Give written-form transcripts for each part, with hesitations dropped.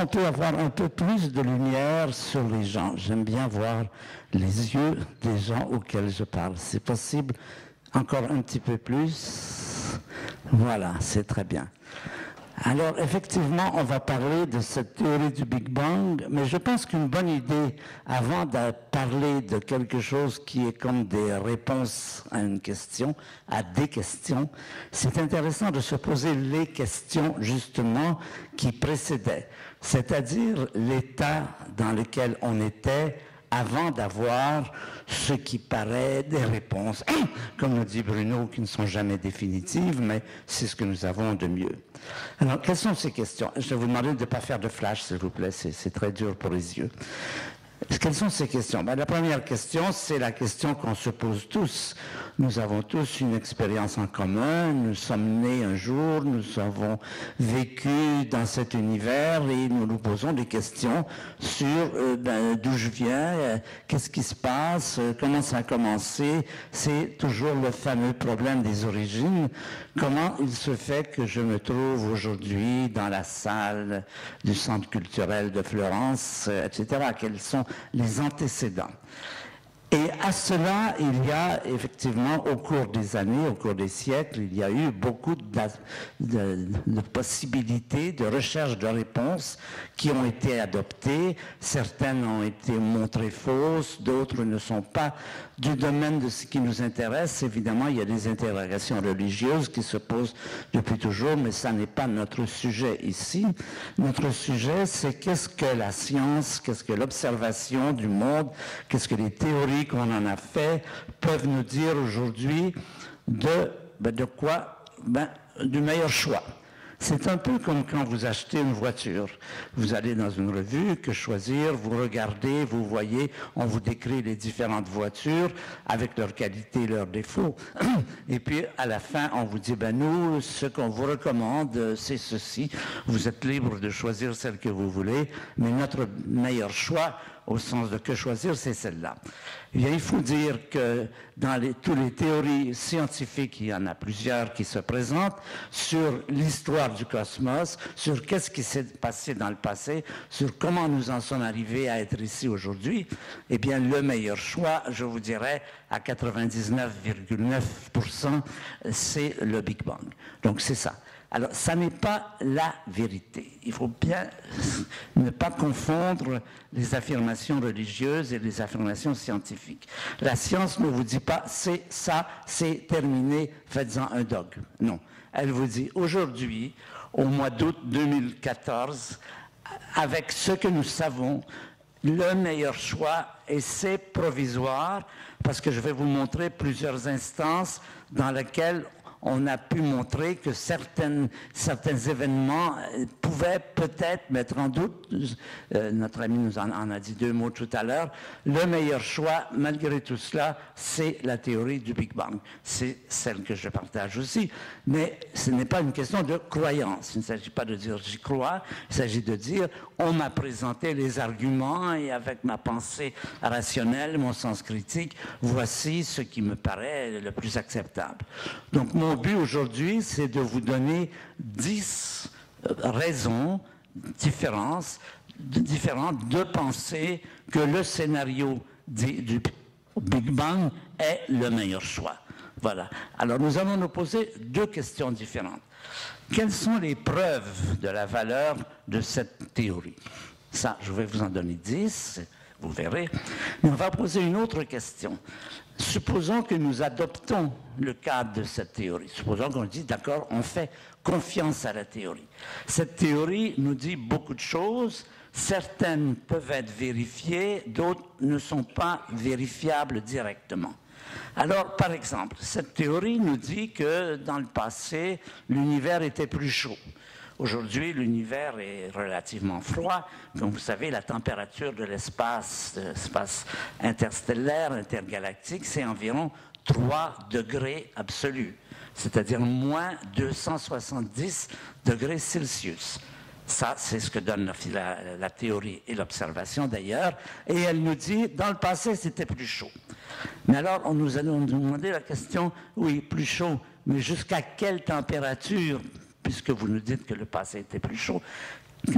peut avoir un peu plus de lumière sur les gens. J'aime bien voir les yeux des gens auxquels je parle. C'est possible? Encore un petit peu plus? Voilà, c'est très bien. Alors, effectivement, on va parler de cette théorie du Big Bang, mais je pense qu'une bonne idée, avant de parler de quelque chose qui est comme des réponses à une question, à des questions, c'est intéressant de se poser les questions, justement, qui précédaient, c'est-à-dire l'état dans lequel on était avant d'avoir ce qui paraît des réponses, comme nous dit Bruno, qui ne sont jamais définitives, mais c'est ce que nous avons de mieux. Alors, quelles sont ces questions? Je vais vous demander de ne pas faire de flash, s'il vous plaît, c'est très dur pour les yeux. Quelles sont ces questions? La première question, c'est la question qu'on se pose tous. Nous avons tous une expérience en commun, nous sommes nés un jour, nous avons vécu dans cet univers et nous nous posons des questions sur d'où je viens, qu'est-ce qui se passe, comment ça a commencé. C'est toujours le fameux problème des origines. Comment il se fait que je me trouve aujourd'hui dans la salle du Centre culturel de Florence, etc. Quels sont les antécédents? Et à cela, il y a effectivement, au cours des années, au cours des siècles, il y a eu beaucoup de possibilités, de recherches de réponses qui ont été adoptées. Certaines ont été montrées fausses, d'autres ne sont pas du domaine de ce qui nous intéresse. Évidemment, il y a des interrogations religieuses qui se posent depuis toujours, mais ça n'est pas notre sujet ici. Notre sujet, c'est qu'est-ce que la science, qu'est-ce que l'observation du monde, qu'est-ce que les théories qu'on en a fait peuvent nous dire aujourd'hui de quoi? Du meilleur choix. C'est un peu comme quand vous achetez une voiture. Vous allez dans une revue, que choisir, vous regardez, vous voyez, on vous décrit les différentes voitures avec leurs qualités, leurs défauts. Et puis, à la fin, on vous dit, nous, ce qu'on vous recommande, c'est ceci. Vous êtes libre de choisir celle que vous voulez, mais notre meilleur choix, au sens de que choisir, c'est celle-là. Eh bien, il faut dire que dans toutes les théories scientifiques, il y en a plusieurs qui se présentent sur l'histoire du cosmos, sur qu'est-ce qui s'est passé dans le passé, sur comment nous en sommes arrivés à être ici aujourd'hui. Eh bien, le meilleur choix, je vous dirais, à 99,9%, c'est le Big Bang. Donc, c'est ça. Alors, ça n'est pas la vérité. Il faut bien ne pas confondre les affirmations religieuses et les affirmations scientifiques. La science ne vous dit pas « c'est ça, c'est terminé, faites-en un dogme ». Non. Elle vous dit aujourd'hui, au mois d'août 2014, avec ce que nous savons, le meilleur choix, et c'est provisoire, parce que je vais vous montrer plusieurs instances dans lesquelles on a pu montrer que certains événements pouvaient peut-être mettre en doute, notre ami nous en a dit 2 mots tout à l'heure, le meilleur choix, malgré tout cela, c'est la théorie du Big Bang. C'est celle que je partage aussi, mais ce n'est pas une question de croyance. Il ne s'agit pas de dire j'y crois, il s'agit de dire on m'a présenté les arguments et avec ma pensée rationnelle, mon sens critique, voici ce qui me paraît le plus acceptable. Donc mon but aujourd'hui, c'est de vous donner 10 raisons différentes de penser que le scénario du Big Bang est le meilleur choix. Voilà. Alors nous allons nous poser 2 questions différentes. Quelles sont les preuves de la valeur de cette théorie? Ça, je vais vous en donner 10, vous verrez. Mais on va poser une autre question. Supposons que nous adoptons le cadre de cette théorie. Supposons qu'on dit, d'accord, on fait confiance à la théorie. Cette théorie nous dit beaucoup de choses. Certaines peuvent être vérifiées, d'autres ne sont pas vérifiables directement. Alors, par exemple, cette théorie nous dit que dans le passé, l'univers était plus chaud. Aujourd'hui, l'univers est relativement froid. Comme vous savez, la température de l'espace interstellaire, intergalactique, c'est environ 3 degrés absolus, c'est-à-dire moins 270 degrés Celsius. Ça, c'est ce que donne la théorie et l'observation d'ailleurs. Et elle nous dit, dans le passé, c'était plus chaud. Mais alors, nous allons nous demander la question, oui, plus chaud, mais jusqu'à quelle température, puisque vous nous dites que le passé était plus chaud,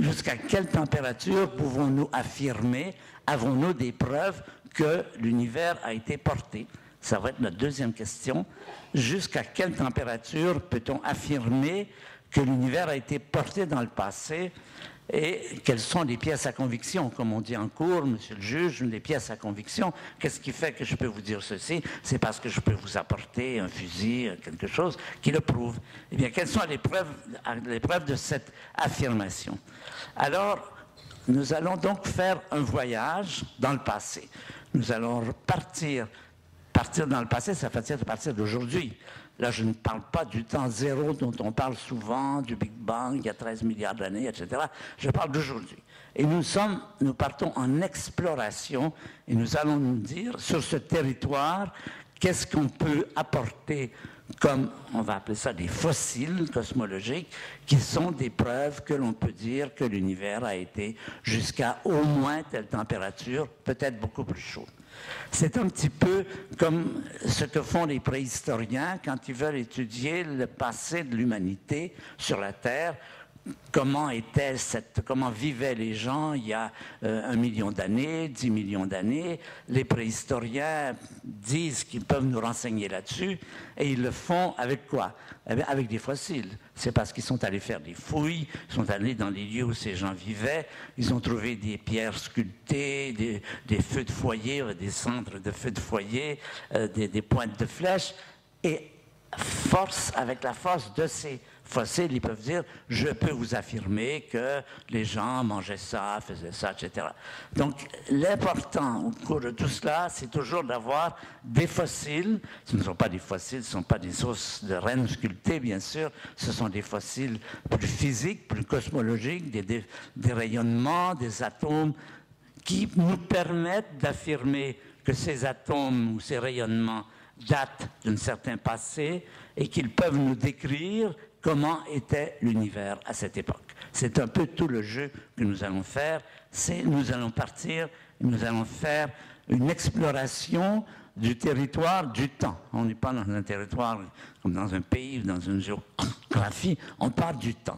Jusqu'à quelle température pouvons-nous affirmer, avons-nous des preuves que l'univers a été porté? Ça va être notre deuxième question. Jusqu'à quelle température peut-on affirmer que l'univers a été porté dans le passé? Et quelles sont les pièces à conviction, comme on dit en cours, monsieur le juge, les pièces à conviction? Qu'est-ce qui fait que je peux vous dire ceci? C'est parce que je peux vous apporter un fusil, quelque chose qui le prouve. Eh bien, quelles sont les preuves de cette affirmation? Alors, nous allons donc faire un voyage dans le passé. Nous allons partir dans le passé, ça veut dire partir d'aujourd'hui. Là, je ne parle pas du temps zéro dont on parle souvent, du Big Bang, il y a 13 milliards d'années, etc. Je parle d'aujourd'hui. Et nous partons en exploration et nous allons nous dire, sur ce territoire, qu'est-ce qu'on peut apporter comme, on va appeler ça des fossiles cosmologiques, qui sont des preuves que l'on peut dire que l'univers a été jusqu'à au moins telle température, peut-être beaucoup plus chaud. C'est un petit peu comme ce que font les préhistoriens quand ils veulent étudier le passé de l'humanité sur la Terre. Comment vivaient les gens il y a 1 million d'années, 10 millions d'années. Les préhistoriens disent qu'ils peuvent nous renseigner là-dessus et ils le font avec quoi? Avec des fossiles. C'est parce qu'ils sont allés faire des fouilles, ils sont allés dans les lieux où ces gens vivaient, ils ont trouvé des pierres sculptées, des feux de foyer, des cendres de feux de foyer, des pointes de flèches, et avec la force de ces fossiles, ils peuvent dire « je peux vous affirmer que les gens mangeaient ça, faisaient ça, etc. » Donc, l'important au cours de tout cela, c'est toujours d'avoir des fossiles. Ce ne sont pas des fossiles, ce ne sont pas des os de rennes sculptés, bien sûr. Ce sont des fossiles plus physiques, plus cosmologiques, des rayonnements, des atomes qui nous permettent d'affirmer que ces atomes ou ces rayonnements datent d'un certain passé et qu'ils peuvent nous décrire comment était l'univers à cette époque. C'est un peu tout le jeu que nous allons faire. Nous allons partir et nous allons faire une exploration du territoire du temps. On n'est pas dans un territoire comme dans un pays ou dans une géographie, on parle du temps.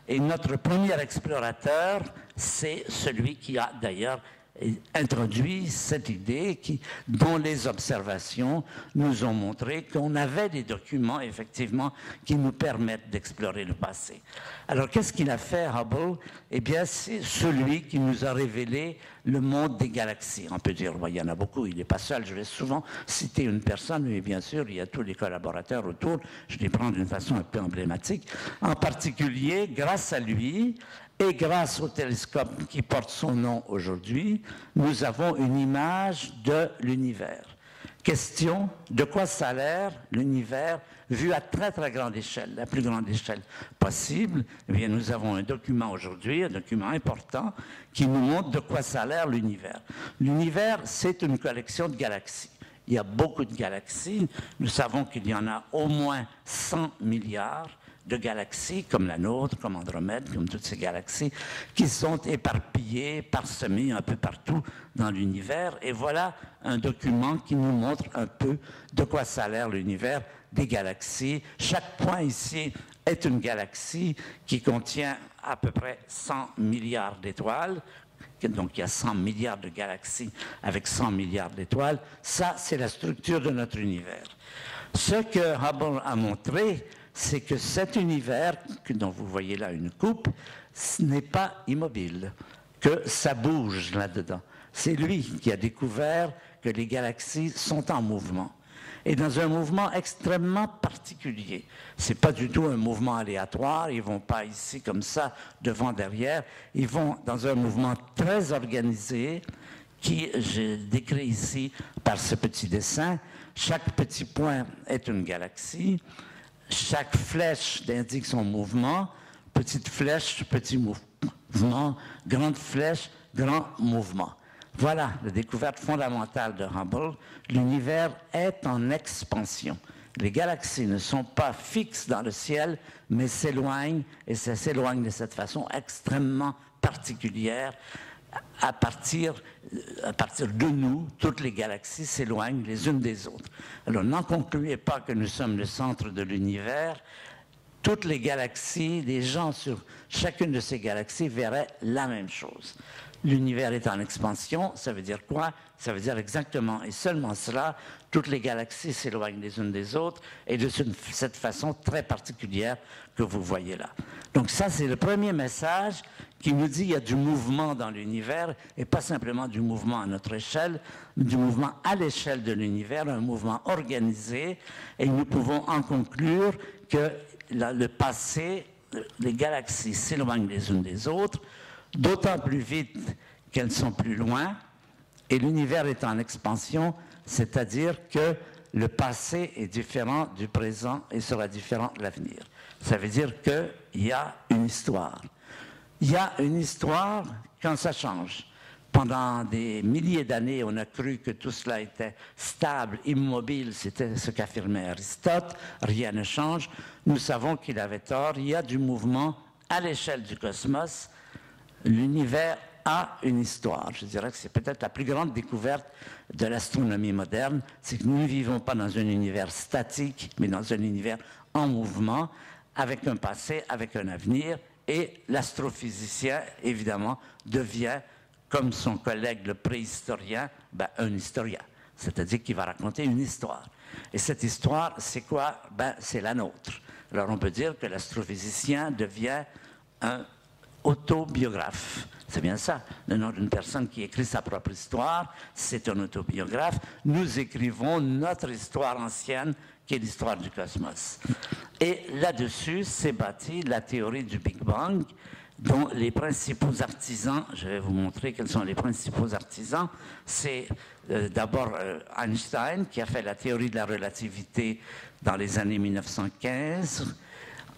Et notre premier explorateur, c'est celui qui a d'ailleurs introduit cette idée dont les observations nous ont montré qu'on avait des documents, effectivement, qui nous permettent d'explorer le passé. Alors, qu'est-ce qu'il a fait, Hubble? Eh bien, c'est celui qui nous a révélé le monde des galaxies. On peut dire, il y en a beaucoup, il n'est pas seul. Je vais souvent citer une personne, mais bien sûr, il y a tous les collaborateurs autour. Je les prends d'une façon un peu emblématique. En particulier, grâce à lui, et grâce au télescope qui porte son nom aujourd'hui, nous avons une image de l'univers. Question, de quoi ça a l'air l'univers vu à très très grande échelle, la plus grande échelle possible? Eh bien, nous avons un document aujourd'hui, un document important, qui nous montre de quoi ça a l'air l'univers. L'univers, c'est une collection de galaxies. Il y a beaucoup de galaxies. Nous savons qu'il y en a au moins 100 milliards de galaxies comme la nôtre, comme Andromède, comme toutes ces galaxies, qui sont éparpillées, parsemées un peu partout dans l'univers. Et voilà un document qui nous montre un peu de quoi ça a l'air l'univers des galaxies. Chaque point ici est une galaxie qui contient à peu près 100 milliards d'étoiles. Donc, il y a 100 milliards de galaxies avec 100 milliards d'étoiles. Ça, c'est la structure de notre univers. Ce que Hubble a montré, c'est que cet univers, dont vous voyez là une coupe, ce n'est pas immobile, que ça bouge là-dedans. C'est lui qui a découvert que les galaxies sont en mouvement. Et dans un mouvement extrêmement particulier. Ce n'est pas du tout un mouvement aléatoire, ils ne vont pas ici comme ça, devant, derrière. Ils vont dans un mouvement très organisé, qui je décris ici par ce petit dessin. Chaque petit point est une galaxie. Chaque flèche indique son mouvement. Petite flèche, petit mouvement. Grande flèche, grand mouvement. Voilà la découverte fondamentale de Hubble. L'univers est en expansion. Les galaxies ne sont pas fixes dans le ciel, mais s'éloignent, et ça s'éloigne de cette façon extrêmement particulière. À partir de nous, toutes les galaxies s'éloignent les unes des autres. Alors, n'en concluez pas que nous sommes le centre de l'univers. toutes les galaxies, les gens sur chacune de ces galaxies verraient la même chose. L'univers est en expansion, ça veut dire quoi? Ça veut dire exactement et seulement cela, toutes les galaxies s'éloignent les unes des autres et de cette façon très particulière que vous voyez là. Donc ça, c'est le premier message qui nous dit qu'il y a du mouvement dans l'univers et pas simplement du mouvement à notre échelle, mais du mouvement à l'échelle de l'univers, un mouvement organisé, et nous pouvons en conclure que le passé, les galaxies s'éloignent les unes des autres, d'autant plus vite qu'elles sont plus loin, et l'univers est en expansion, c'est-à-dire que le passé est différent du présent et sera différent de l'avenir. Ça veut dire qu'il y a une histoire. Il y a une histoire quand ça change. Pendant des milliers d'années, on a cru que tout cela était stable, immobile, c'était ce qu'affirmait Aristote, rien ne change. Nous savons qu'il avait tort, il y a du mouvement à l'échelle du cosmos. L'univers a une histoire. Je dirais que c'est peut-être la plus grande découverte de l'astronomie moderne, c'est que nous ne vivons pas dans un univers statique, mais dans un univers en mouvement, avec un passé, avec un avenir, et l'astrophysicien, évidemment, devient, comme son collègue le préhistorien, un historien, c'est-à-dire qu'il va raconter une histoire. Et cette histoire, c'est quoi? C'est la nôtre. Alors on peut dire que l'astrophysicien devient un autobiographe. C'est bien ça, le nom d'une personne qui écrit sa propre histoire, c'est un autobiographe. Nous écrivons notre histoire ancienne, qui est l'histoire du cosmos. Et là-dessus s'est bâtie la théorie du Big Bang, dont les principaux artisans, je vais vous montrer quels sont les principaux artisans, c'est d'abord Einstein, qui a fait la théorie de la relativité dans les années 1915.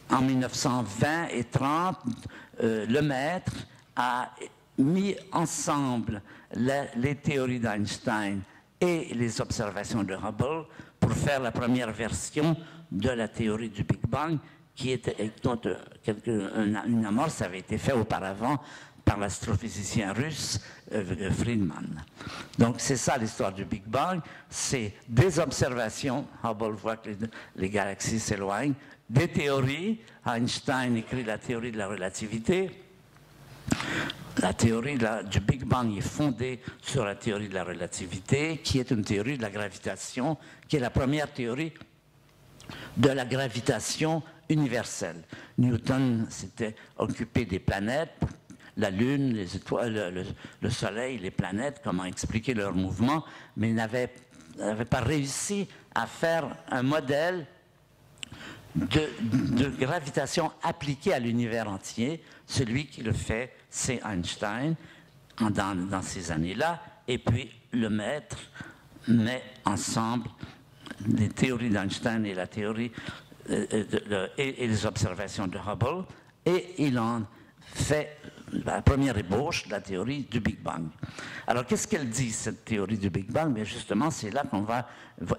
En 1920 et 30, Lemaître a mis ensemble les théories d'Einstein et les observations de Hubble pour faire la première version de la théorie du Big Bang, qui était, dont une amorce avait été faite auparavant par l'astrophysicien russe Friedman. Donc c'est ça l'histoire du Big Bang, c'est des observations, Hubble voit que les galaxies s'éloignent, des théories, Einstein écrit la théorie de la relativité. La théorie du Big Bang est fondée sur la théorie de la relativité, qui est une théorie de la gravitation, qui est la première théorie de la gravitation universelle. Newton s'était occupé des planètes, la Lune, les étoiles, le Soleil, les planètes, comment expliquer leur mouvement, mais il n'avait pas réussi à faire un modèle de gravitation appliquée à l'univers entier. Celui qui le fait, c'est Einstein, dans ces années-là, et puis Lemaître met ensemble les théories d'Einstein et la théorie et les observations de Hubble, et il en fait la première ébauche de la théorie du Big Bang. Alors, qu'est-ce qu'elle dit, cette théorie du Big Bang? Bien, justement, c'est là qu'on va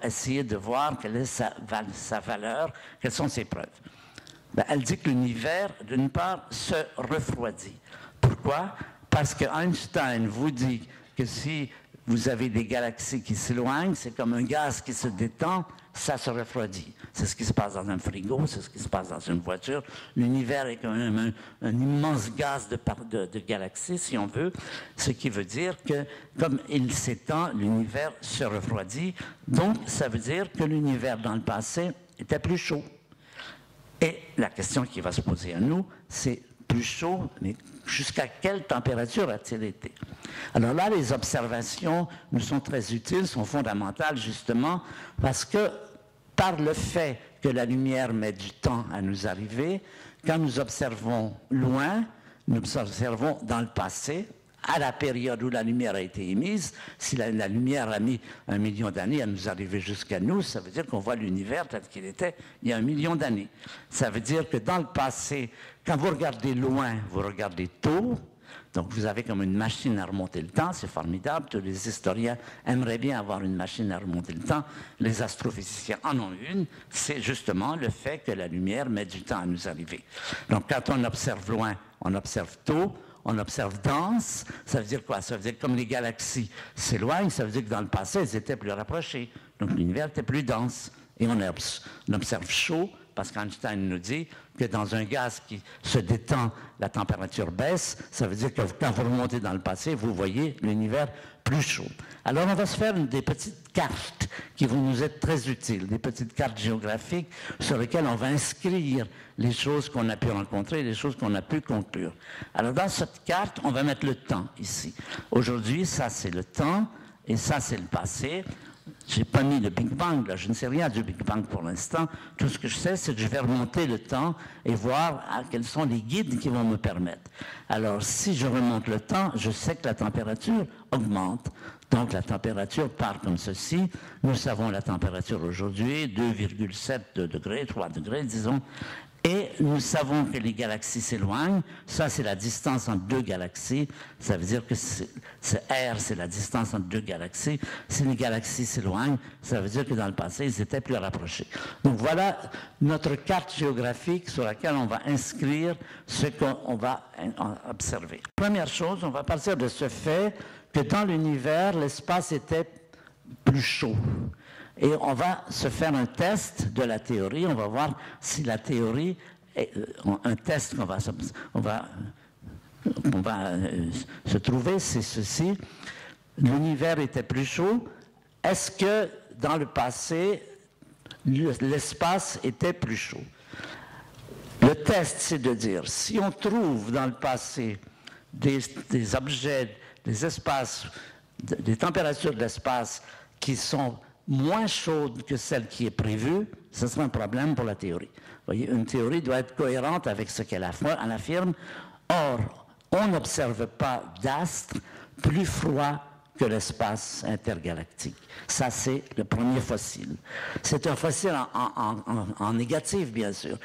essayer de voir quelle est sa valeur, quelles sont ses preuves. Elle dit que l'univers, d'une part, se refroidit. Pourquoi? Parce que Einstein vous dit que si vous avez des galaxies qui s'éloignent, c'est comme un gaz qui se détend, ça se refroidit. C'est ce qui se passe dans un frigo, c'est ce qui se passe dans une voiture. L'univers est quand même un immense gaz de galaxies, si on veut, ce qui veut dire que, comme il s'étend, l'univers se refroidit. Donc, ça veut dire que l'univers, dans le passé, était plus chaud. Et la question qui va se poser à nous, c'est plus chaud, mais jusqu'à quelle température a-t-il été? Alors là, les observations nous sont très utiles, sont fondamentales justement parce que par le fait que la lumière met du temps à nous arriver, quand nous observons loin, nous observons dans le passé, à la période où la lumière a été émise. Si la lumière a mis 1 million d'années à nous arriver jusqu'à nous, ça veut dire qu'on voit l'univers tel qu'il était il y a 1 million d'années. Ça veut dire que dans le passé, quand vous regardez loin, vous regardez tôt, donc vous avez comme une machine à remonter le temps, c'est formidable, tous les historiens aimeraient bien avoir une machine à remonter le temps, les astrophysiciens en ont une, c'est justement le fait que la lumière met du temps à nous arriver. Donc quand on observe loin, on observe tôt, on observe dense, ça veut dire quoi? Ça veut dire que comme les galaxies s'éloignent, ça veut dire que dans le passé, elles étaient plus rapprochées. Donc l'univers était plus dense. Et on observe chaud, parce qu'Einstein nous dit que dans un gaz qui se détend, la température baisse. Ça veut dire que quand vous remontez dans le passé, vous voyez l'univers plus chaud. Alors, on va se faire des petites cartes qui vont nous être très utiles, des petites cartes géographiques sur lesquelles on va inscrire les choses qu'on a pu rencontrer, les choses qu'on a pu conclure. Alors, dans cette carte, on va mettre le temps ici. Aujourd'hui, ça, c'est le temps, et ça, c'est le passé. Je n'ai pas mis le Big Bang, là. Je ne sais rien du Big Bang pour l'instant. Tout ce que je sais, c'est que je vais remonter le temps et voir quels sont les guides qui vont me permettre. Alors, si je remonte le temps, je sais que la température augmente. Donc, la température part comme ceci. Nous savons la température aujourd'hui, 2,7 degrés, 3 degrés, disons. Et nous savons que les galaxies s'éloignent. Ça, c'est la distance entre deux galaxies. Ça veut dire que R, c'est la distance entre deux galaxies. Si les galaxies s'éloignent, ça veut dire que dans le passé, ils étaient plus rapprochés. Donc voilà notre carte géographique sur laquelle on va inscrire ce qu'on va observer. Première chose, on va partir de ce fait que dans l'univers, l'espace était plus chaud. Et on va se faire un test de la théorie. On va voir si la théorie est un test qu'on va se trouver, c'est ceci. L'univers était plus chaud. Est-ce que dans le passé, l'espace était plus chaud? Le test, c'est de dire, si on trouve dans le passé des objets, des espaces, des températures de l'espace qui sont moins chaude que celle qui est prévue, ce sera un problème pour la théorie. Vous voyez, une théorie doit être cohérente avec ce qu'elle affirme. Or, on n'observe pas d'astres plus froids que l'espace intergalactique. Ça, c'est le premier fossile. C'est un fossile en négatif, bien sûr.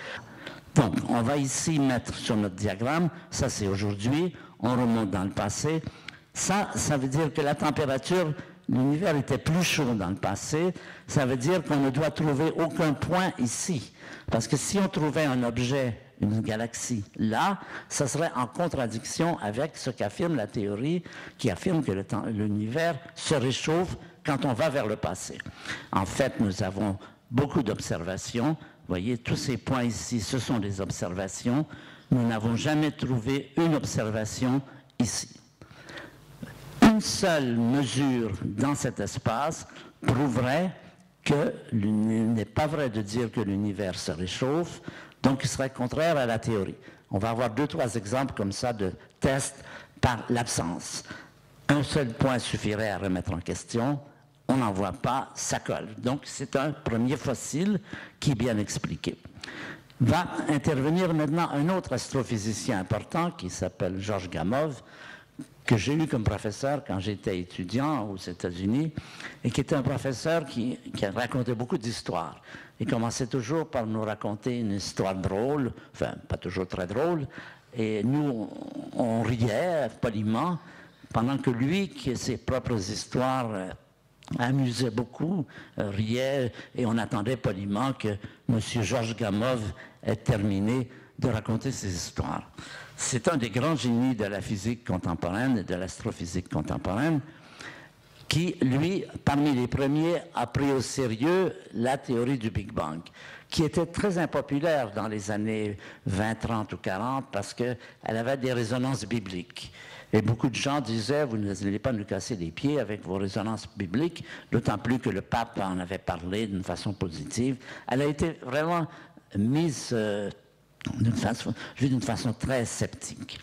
Donc, on va ici mettre sur notre diagramme, ça c'est aujourd'hui, on remonte dans le passé. Ça veut dire que la température, l'univers était plus chaud dans le passé, ça veut dire qu'on ne doit trouver aucun point ici. Parce que si on trouvait un objet, une galaxie, là, ça serait en contradiction avec ce qu'affirme la théorie, qui affirme que l'univers se réchauffe quand on va vers le passé. En fait, nous avons beaucoup d'observations. Vous voyez, tous ces points ici, ce sont des observations. Nous n'avons jamais trouvé une observation ici. Une seule mesure dans cet espace prouverait qu'il n'est pas vrai de dire que l'univers se réchauffe, donc il serait contraire à la théorie. On va avoir 2-3 exemples comme ça de tests par l'absence. Un seul point suffirait à remettre en question, on n'en voit pas, ça colle. Donc c'est un premier fossile qui est bien expliqué. Va intervenir maintenant un autre astrophysicien important qui s'appelle Georges Gamow, que j'ai eu comme professeur quand j'étais étudiant aux États-Unis, et qui était un professeur qui racontait beaucoup d'histoires. Il commençait toujours par nous raconter une histoire drôle, enfin, pas toujours très drôle, et nous, on riait poliment, pendant que lui, qui ses propres histoires amusait beaucoup, riait, et on attendait poliment que M. Georges Gamow ait terminé de raconter ses histoires. C'est un des grands génies de la physique contemporaine et de l'astrophysique contemporaine qui, lui, parmi les premiers, a pris au sérieux la théorie du Big Bang, qui était très impopulaire dans les années 20, 30 ou 40 parce qu'elle avait des résonances bibliques. Et beaucoup de gens disaient, vous n'allez pas nous casser les pieds avec vos résonances bibliques, d'autant plus que le pape en avait parlé d'une façon positive. Elle a été vraiment mise d'une façon très sceptique.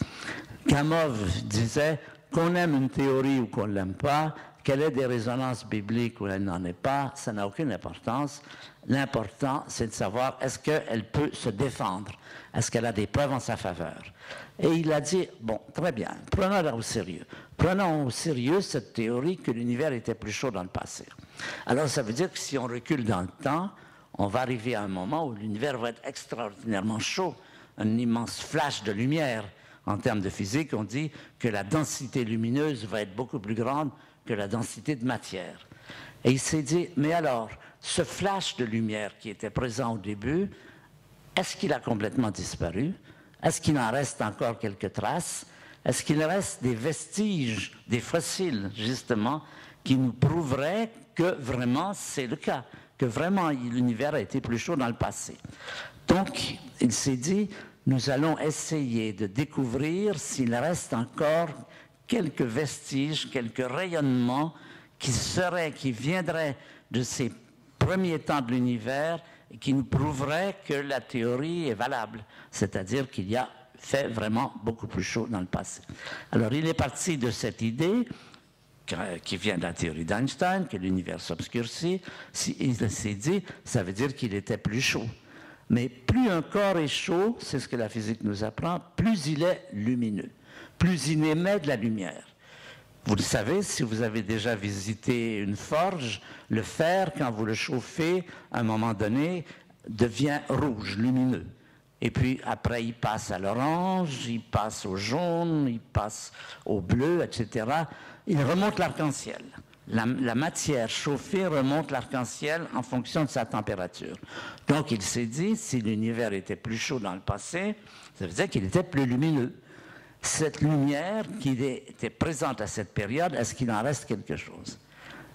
Gamow disait qu'on aime une théorie ou qu'on ne l'aime pas, qu'elle ait des résonances bibliques ou elle n'en ait pas, ça n'a aucune importance. L'important, c'est de savoir est-ce qu'elle peut se défendre, est-ce qu'elle a des preuves en sa faveur. Et il a dit, bon, très bien, prenons-la au sérieux. Prenons au sérieux cette théorie que l'univers était plus chaud dans le passé. Alors ça veut dire que si on recule dans le temps, on va arriver à un moment où l'univers va être extraordinairement chaud, un immense flash de lumière. En termes de physique, on dit que la densité lumineuse va être beaucoup plus grande que la densité de matière. Et il s'est dit, mais alors, ce flash de lumière qui était présent au début, est-ce qu'il a complètement disparu? Est-ce qu'il en reste encore quelques traces? Est-ce qu'il reste des vestiges, des fossiles, justement, qui nous prouveraient que vraiment c'est le cas, que vraiment l'univers a été plus chaud dans le passé? Donc, il s'est dit, nous allons essayer de découvrir s'il reste encore quelques vestiges, quelques rayonnements qui viendraient de ces premiers temps de l'univers et qui nous prouveraient que la théorie est valable, c'est-à-dire qu'il y a fait vraiment beaucoup plus chaud dans le passé. Alors, il est parti de cette idée qui vient de la théorie d'Einstein, que l'univers s'obscurcit. Il s'est dit, ça veut dire qu'il était plus chaud. Mais plus un corps est chaud, c'est ce que la physique nous apprend, plus il est lumineux, plus il émet de la lumière. Vous le savez, si vous avez déjà visité une forge, le fer, quand vous le chauffez, à un moment donné, devient rouge, lumineux. Et puis après, il passe à l'orange, il passe au jaune, il passe au bleu, etc. Il remonte l'arc-en-ciel. La matière chauffée remonte l'arc-en-ciel en fonction de sa température. Donc il s'est dit, si l'univers était plus chaud dans le passé, ça veut dire qu'il était plus lumineux. Cette lumière qui était présente à cette période, est-ce qu'il en reste quelque chose?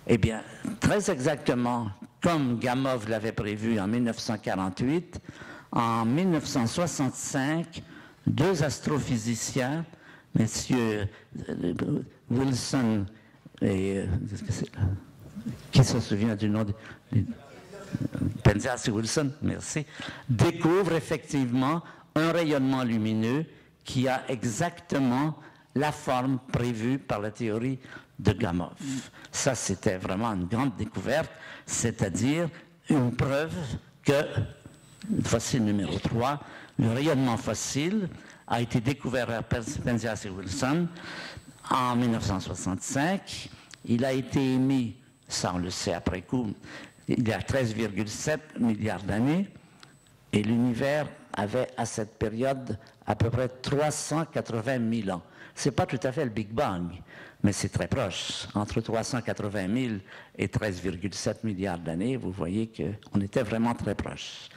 Eh bien, très exactement, comme Gamow l'avait prévu en 1948, en 1965, deux astrophysiciens, messieurs Wilson et qui se souvient du nom de Penzias et Wilson, merci, découvrent effectivement un rayonnement lumineux qui a exactement la forme prévue par la théorie de Gamow. Ça, c'était vraiment une grande découverte, c'est-à-dire une preuve que, fossile numéro 3, le rayonnement fossile a été découvert par Penzias et Wilson en 1965. Il a été émis, ça on le sait après coup, il y a 13,7 milliards d'années, et l'univers avait à cette période à peu près 380 000 ans. Ce n'est pas tout à fait le Big Bang, mais c'est très proche. Entre 380 000 et 13,7 milliards d'années, vous voyez qu'on était vraiment très proche.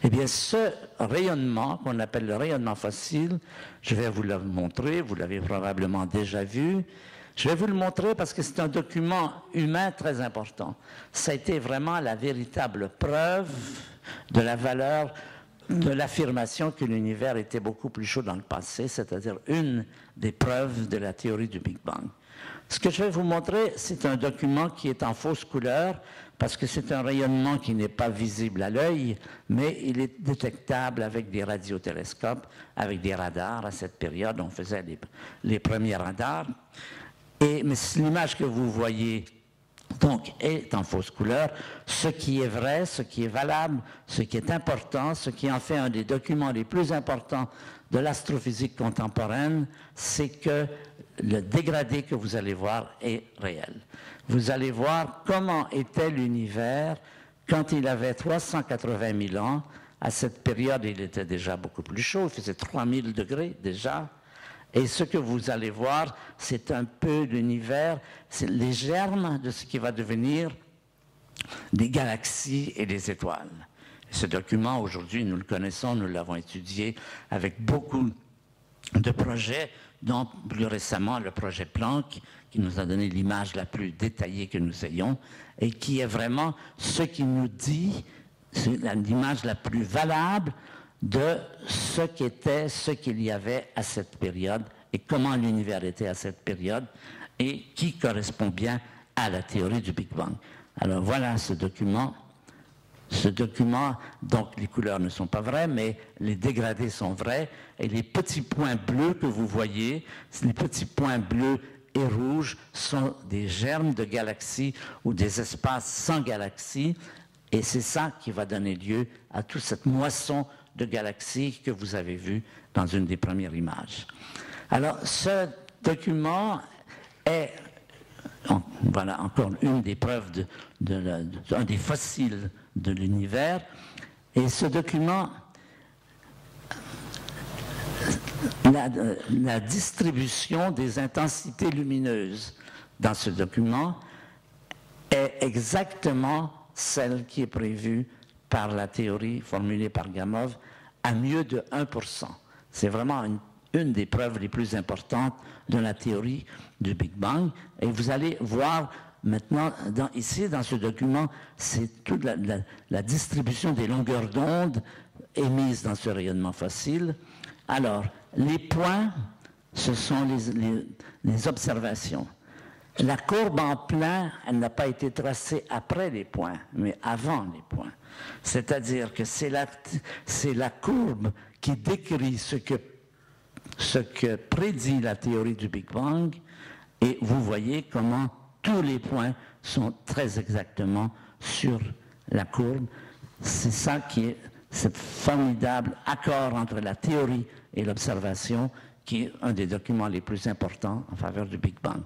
Eh bien, ce rayonnement, qu'on appelle le rayonnement fossile, je vais vous le montrer, vous l'avez probablement déjà vu. Je vais vous le montrer parce que c'est un document humain très important. Ça a été vraiment la véritable preuve de la valeur de l'affirmation que l'univers était beaucoup plus chaud dans le passé, c'est-à-dire une des preuves de la théorie du Big Bang. Ce que je vais vous montrer, c'est un document qui est en fausse couleur, parce que c'est un rayonnement qui n'est pas visible à l'œil, mais il est détectable avec des radiotélescopes, avec des radars. À cette période, on faisait les premiers radars. Mais l'image que vous voyez donc est en fausse couleur. Ce qui est vrai, ce qui est valable, ce qui est important, ce qui en fait un des documents les plus importants de l'astrophysique contemporaine, c'est que le dégradé que vous allez voir est réel. Vous allez voir comment était l'univers quand il avait 380 000 ans. À cette période, il était déjà beaucoup plus chaud, il faisait 3000 degrés déjà. Et ce que vous allez voir, c'est un peu l'univers, c'est les germes de ce qui va devenir des galaxies et des étoiles. Ce document, aujourd'hui, nous le connaissons, nous l'avons étudié avec beaucoup de projets, dont plus récemment le projet Planck, qui nous a donné l'image la plus détaillée que nous ayons, et qui est vraiment ce qui nous dit, c'est l'image la plus valable de ce qu'était, ce qu'il y avait à cette période et comment l'univers était à cette période et qui correspond bien à la théorie du Big Bang. Alors voilà ce document. Ce document, donc les couleurs ne sont pas vraies, mais les dégradés sont vrais et les petits points bleus que vous voyez, les petits points bleus et rouges sont des germes de galaxies ou des espaces sans galaxies et c'est ça qui va donner lieu à toute cette moisson de galaxies que vous avez vues dans une des premières images. Alors, ce document est, voilà, encore une des preuves d'un des fossiles de l'univers. Et ce document, la distribution des intensités lumineuses dans ce document est exactement celle qui est prévue par la théorie formulée par Gamow à mieux de 1%. C'est vraiment une des preuves les plus importantes de la théorie du Big Bang. Et vous allez voir maintenant, ici, dans ce document, c'est toute la distribution des longueurs d'onde émises dans ce rayonnement fossile. Alors, les points, ce sont les observations. La courbe en plein, elle n'a pas été tracée après les points, mais avant les points. C'est-à-dire que c'est la courbe qui décrit ce que prédit la théorie du Big Bang, et vous voyez comment tous les points sont très exactement sur la courbe. C'est ça qui est ce formidable accord entre la théorie et l'observation, qui est un des documents les plus importants en faveur du Big Bang.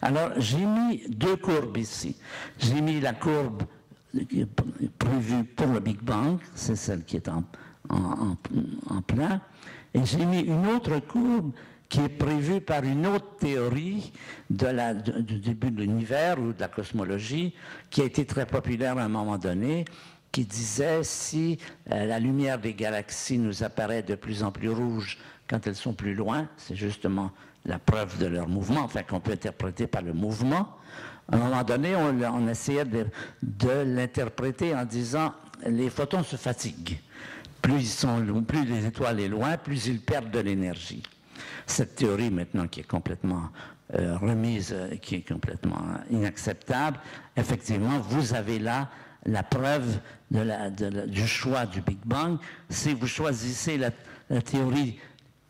Alors, j'ai mis deux courbes ici. J'ai mis la courbe prévue pour le Big Bang, c'est celle qui est en plein, et j'ai mis une autre courbe qui est prévue par une autre théorie du début de l'univers ou de la cosmologie, qui a été très populaire à un moment donné, qui disait si la lumière des galaxies nous apparaît de plus en plus rouge quand elles sont plus loin, c'est justement la preuve de leur mouvement, enfin qu'on peut interpréter par le mouvement. À un moment donné, on essayait de l'interpréter en disant les photons se fatiguent. Plus les étoiles sont loin, plus ils perdent de l'énergie. Cette théorie maintenant qui est complètement remise, qui est complètement inacceptable, effectivement, vous avez là la preuve du choix du Big Bang. Si vous choisissez la théorie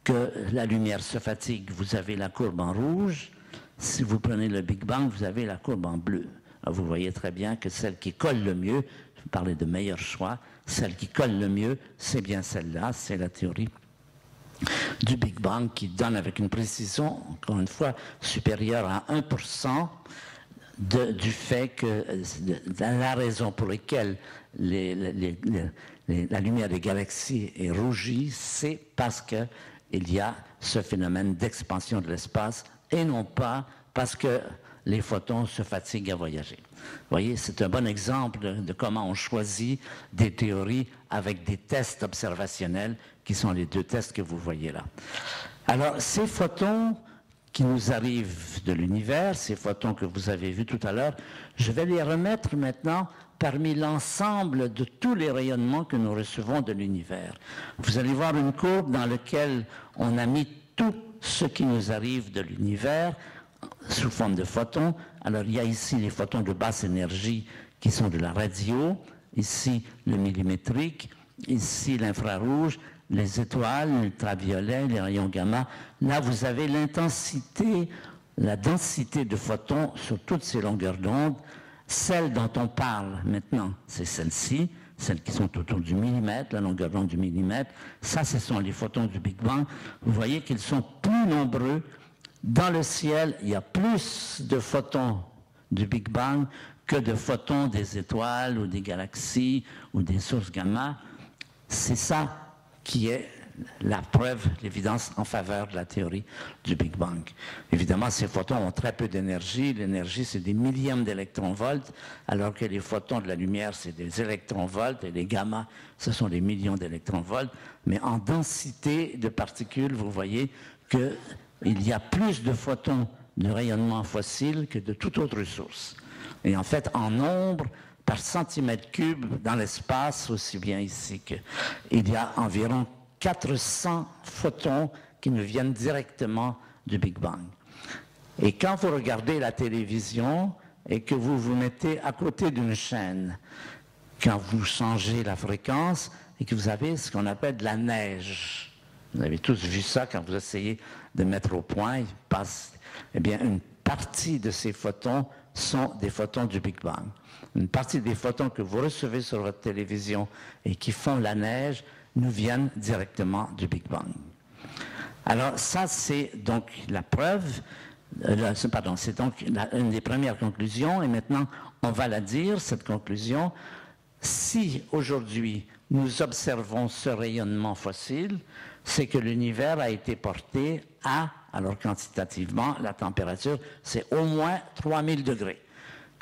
que la lumière se fatigue, vous avez la courbe en rouge. Si vous prenez le Big Bang, vous avez la courbe en bleu. Alors vous voyez très bien que celle qui colle le mieux, je vais parler de meilleur choix, celle qui colle le mieux, c'est bien celle-là, c'est la théorie du Big Bang qui donne avec une précision, encore une fois, supérieure à 1% du fait que la raison pour laquelle la lumière des galaxies est rougie, c'est parce qu'il y a ce phénomène d'expansion de l'espace et non pas parce que les photons se fatiguent à voyager. Vous voyez, c'est un bon exemple de comment on choisit des théories avec des tests observationnels qui sont les deux tests que vous voyez là. Alors, ces photons qui nous arrivent de l'univers, ces photons que vous avez vus tout à l'heure, je vais les remettre maintenant parmi l'ensemble de tous les rayonnements que nous recevons de l'univers. Vous allez voir une courbe dans laquelle on a mis tout ce qui nous arrive de l'univers sous forme de photons. Alors, il y a ici les photons de basse énergie qui sont de la radio, ici le millimétrique, ici l'infrarouge, les étoiles, l'ultraviolet, les rayons gamma. Là, vous avez l'intensité, la densité de photons sur toutes ces longueurs d'onde. Celle dont on parle maintenant, c'est celle-ci, celles qui sont autour du millimètre, la longueur d'onde du millimètre. Ça, ce sont les photons du Big Bang. Vous voyez qu'ils sont plus nombreux. Dans le ciel, il y a plus de photons du Big Bang que de photons des étoiles ou des galaxies ou des sources gamma. C'est ça qui est la preuve, l'évidence en faveur de la théorie du Big Bang. Évidemment, ces photons ont très peu d'énergie. L'énergie, c'est des millièmes d'électronvolts, alors que les photons de la lumière, c'est des électronvolts, et les gamma, ce sont des millions d'électronvolts. Mais en densité de particules, vous voyez qu'il y a plus de photons de rayonnement fossile que de toute autre source. Et en fait, en nombre, par centimètre cube dans l'espace, aussi bien ici qu'il y a environ 400 photons qui nous viennent directement du Big Bang. Et quand vous regardez la télévision et que vous vous mettez à côté d'une chaîne, quand vous changez la fréquence et que vous avez ce qu'on appelle de la neige, vous avez tous vu ça quand vous essayez de mettre au point, eh bien, une partie de ces photons sont des photons du Big Bang. Une partie des photons que vous recevez sur votre télévision et qui font la neige nous viennent directement du Big Bang. Alors ça, c'est donc la preuve, c'est donc une des premières conclusions, et maintenant on va la dire, cette conclusion. Si aujourd'hui nous observons ce rayonnement fossile, c'est que l'univers a été porté alors quantitativement, la température, c'est au moins 3000 degrés.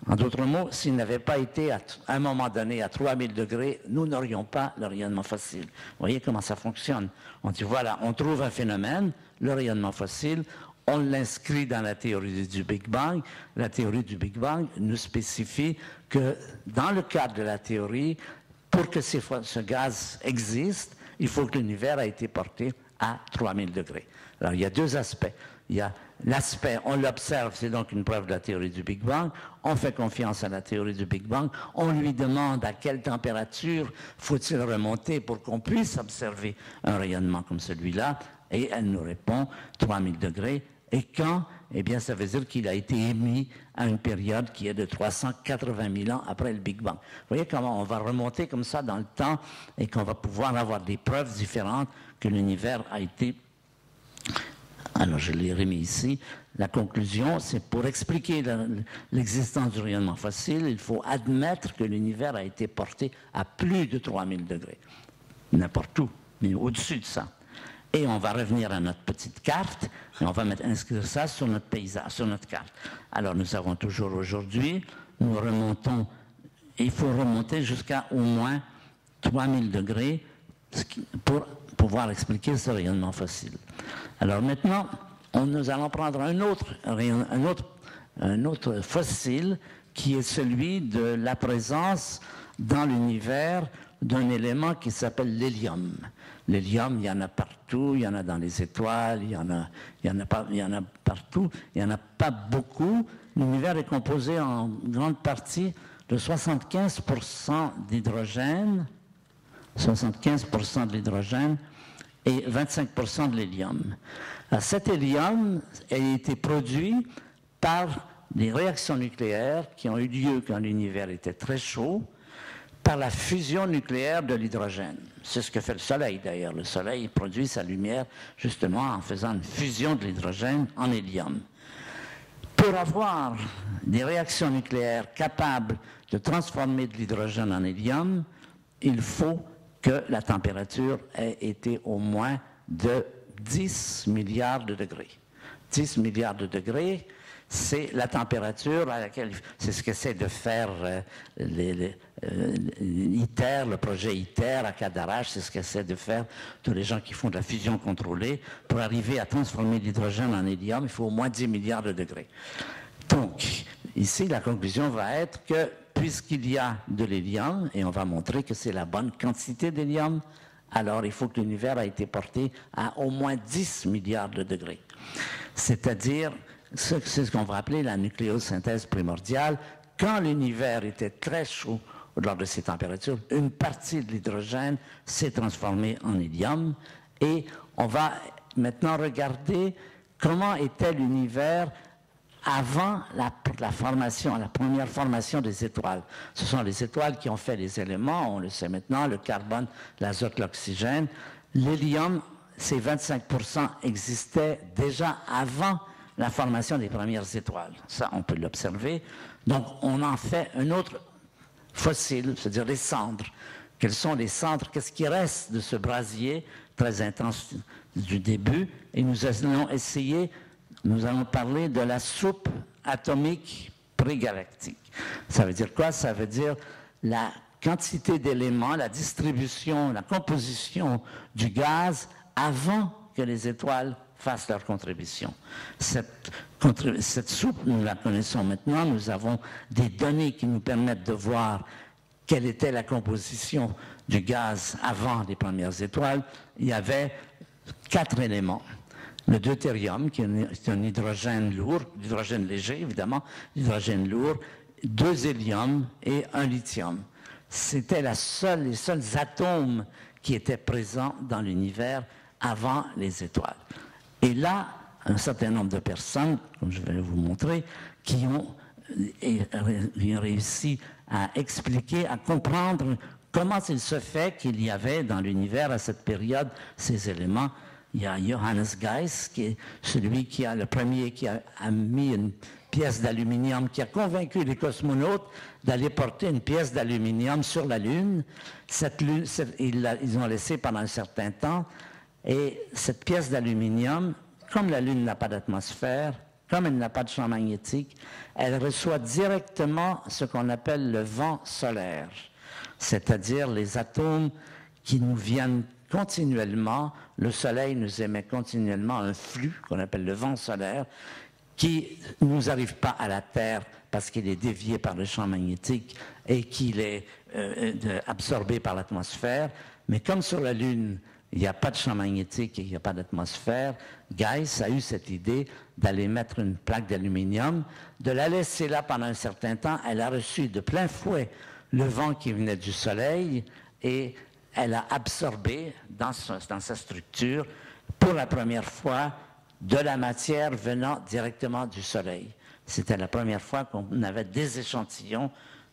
En d'autres mots, s'il n'avait pas été à un moment donné à 3000 degrés, nous n'aurions pas le rayonnement fossile. Vous voyez comment ça fonctionne. On dit, voilà, on trouve un phénomène, le rayonnement fossile, on l'inscrit dans la théorie du Big Bang. La théorie du Big Bang nous spécifie que dans le cadre de la théorie, pour que ce gaz existe, il faut que l'univers ait été porté à 3000 degrés. Alors, il y a deux aspects. Il y a l'aspect, on l'observe, c'est donc une preuve de la théorie du Big Bang. On fait confiance à la théorie du Big Bang. On lui demande à quelle température faut-il remonter pour qu'on puisse observer un rayonnement comme celui-là. Et elle nous répond 3000 degrés. Et quand? Eh bien, ça veut dire qu'il a été émis à une période qui est de 380 000 ans après le Big Bang. Vous voyez comment on va remonter comme ça dans le temps et qu'on va pouvoir avoir des preuves différentes que l'univers a été... Alors, je l'ai remis ici. La conclusion, c'est pour expliquer l'existence du rayonnement fossile, il faut admettre que l'univers a été porté à plus de 3000 degrés. N'importe où, mais au-dessus de ça. Et on va revenir à notre petite carte, et on va inscrire ça sur notre paysage, sur notre carte. Alors, nous avons toujours aujourd'hui, nous remontons, il faut remonter jusqu'à au moins 3000 degrés pour pouvoir expliquer ce rayonnement fossile. Alors maintenant, nous allons prendre un autre fossile qui est celui de la présence dans l'univers d'un élément qui s'appelle l'hélium. L'hélium, il y en a partout, il y en a dans les étoiles, il y en a partout, il n'y en a pas beaucoup. L'univers est composé en grande partie de 75% d'hydrogène, 75% de l'hydrogène et 25% de l'hélium. Cet hélium a été produit par des réactions nucléaires qui ont eu lieu quand l'univers était très chaud, par la fusion nucléaire de l'hydrogène. C'est ce que fait le Soleil d'ailleurs. Le Soleil produit sa lumière justement en faisant une fusion de l'hydrogène en hélium. Pour avoir des réactions nucléaires capables de transformer de l'hydrogène en hélium, il faut que la température ait été au moins de 10 milliards de degrés. 10 milliards de degrés, c'est la température à laquelle, c'est ce qu'essaie de faire ITER, le projet ITER à Cadarache, c'est ce qu'essaie de faire tous les gens qui font de la fusion contrôlée. Pour arriver à transformer l'hydrogène en hélium, il faut au moins 10 milliards de degrés. Donc, ici, la conclusion va être que puisqu'il y a de l'hélium, et on va montrer que c'est la bonne quantité d'hélium, alors il faut que l'univers ait été porté à au moins 10 milliards de degrés. C'est-à-dire, c'est ce qu'on va appeler la nucléosynthèse primordiale. Quand l'univers était très chaud lors de ces températures, une partie de l'hydrogène s'est transformée en hélium. Et on va maintenant regarder comment était l'univers avant la première formation des étoiles. Ce sont les étoiles qui ont fait les éléments, on le sait maintenant, le carbone, l'azote, l'oxygène. L'hélium, ces 25% existaient déjà avant la formation des premières étoiles. Ça, on peut l'observer. Donc, on en fait un autre fossile, c'est-à-dire les cendres. Quelles sont les cendres? Qu'est-ce qui reste de ce brasier très intense du début? Et nous allons essayer... Nous allons parler de la soupe atomique prégalactique. Ça veut dire quoi? Ça veut dire la quantité d'éléments, la distribution, la composition du gaz avant que les étoiles fassent leur contribution. Cette soupe, nous la connaissons maintenant. Nous avons des données qui nous permettent de voir quelle était la composition du gaz avant les premières étoiles. Il y avait 4 éléments. Le deutérium, qui est un hydrogène lourd, l'hydrogène léger évidemment, l'hydrogène lourd, 2 héliums et 1 lithium. C'était les seuls atomes qui étaient présents dans l'univers avant les étoiles. Et là, un certain nombre de personnes, comme je vais vous montrer, qui ont réussi à expliquer, à comprendre comment il se fait qu'il y avait dans l'univers à cette période ces éléments. Il y a Johannes Geis, qui est celui qui a le premier qui a mis une pièce d'aluminium, qui a convaincu les cosmonautes d'aller porter une pièce d'aluminium sur la Lune. Ils ont laissé pendant un certain temps. Et cette pièce d'aluminium, comme la Lune n'a pas d'atmosphère, comme elle n'a pas de champ magnétique, elle reçoit directement ce qu'on appelle le vent solaire, c'est-à-dire les atomes qui nous viennent continuellement, le Soleil nous émet continuellement un flux qu'on appelle le vent solaire qui ne nous arrive pas à la Terre parce qu'il est dévié par le champ magnétique et qu'il est absorbé par l'atmosphère. Mais comme sur la Lune, il n'y a pas de champ magnétique et il n'y a pas d'atmosphère, Geiss a eu cette idée d'aller mettre une plaque d'aluminium, de la laisser là pendant un certain temps. Elle a reçu de plein fouet le vent qui venait du Soleil et elle a absorbé dans sa structure, pour la première fois, de la matière venant directement du Soleil. C'était la première fois qu'on avait des échantillons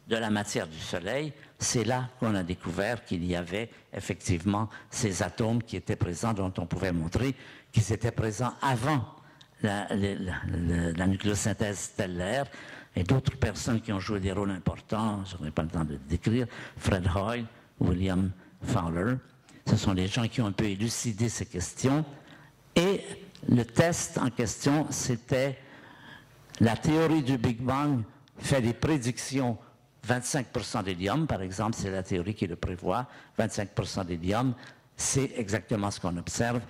de la matière du Soleil. C'est là qu'on a découvert qu'il y avait effectivement ces atomes qui étaient présents, dont on pouvait montrer qu'ils étaient présents avant la nucléosynthèse stellaire, et d'autres personnes qui ont joué des rôles importants, je n'aurai pas le temps de le décrire, Fred Hoyle, William Fowler. Ce sont les gens qui ont un peu élucidé ces questions. Et le test en question, c'était la théorie du Big Bang fait des prédictions. 25% d'hélium, par exemple, c'est la théorie qui le prévoit. 25% d'hélium, c'est exactement ce qu'on observe.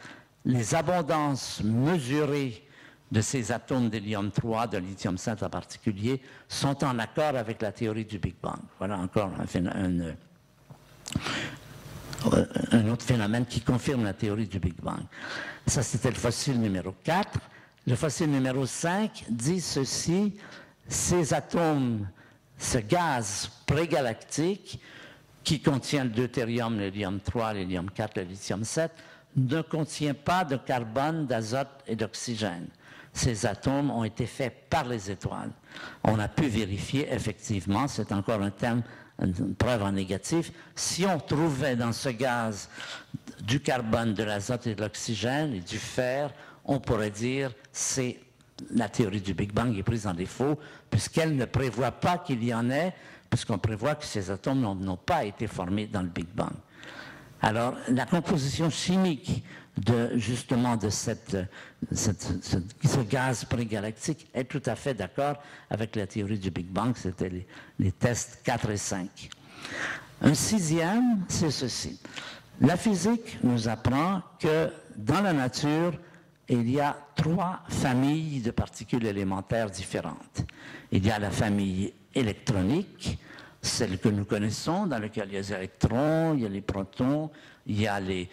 Les abondances mesurées de ces atomes d'hélium 3, de lithium 7 en particulier, sont en accord avec la théorie du Big Bang. Voilà encore un autre phénomène qui confirme la théorie du Big Bang. Ça, c'était le fossile numéro 4. Le fossile numéro 5 dit ceci: ces atomes, ce gaz prégalactique qui contient le deutérium, l'hélium 3, l'hélium 4, le lithium 7, ne contient pas de carbone, d'azote et d'oxygène. Ces atomes ont été faits par les étoiles. On a pu vérifier, effectivement, c'est encore un thème, une preuve en négatif, si on trouvait dans ce gaz du carbone, de l'azote et de l'oxygène et du fer, on pourrait dire c'est la théorie du Big Bang est prise en défaut, puisqu'elle ne prévoit pas qu'il y en ait, puisqu'on prévoit que ces atomes n'ont pas été formés dans le Big Bang. Alors, la composition chimique justement de ce gaz prégalactique est tout à fait d'accord avec la théorie du Big Bang. C'était les tests 4 et 5. Un sixième, c'est ceci. La physique nous apprend que dans la nature, il y a 3 familles de particules élémentaires différentes. Il y a la famille électronique, celle que nous connaissons, dans laquelle il y a les électrons, il y a les protons, il y a les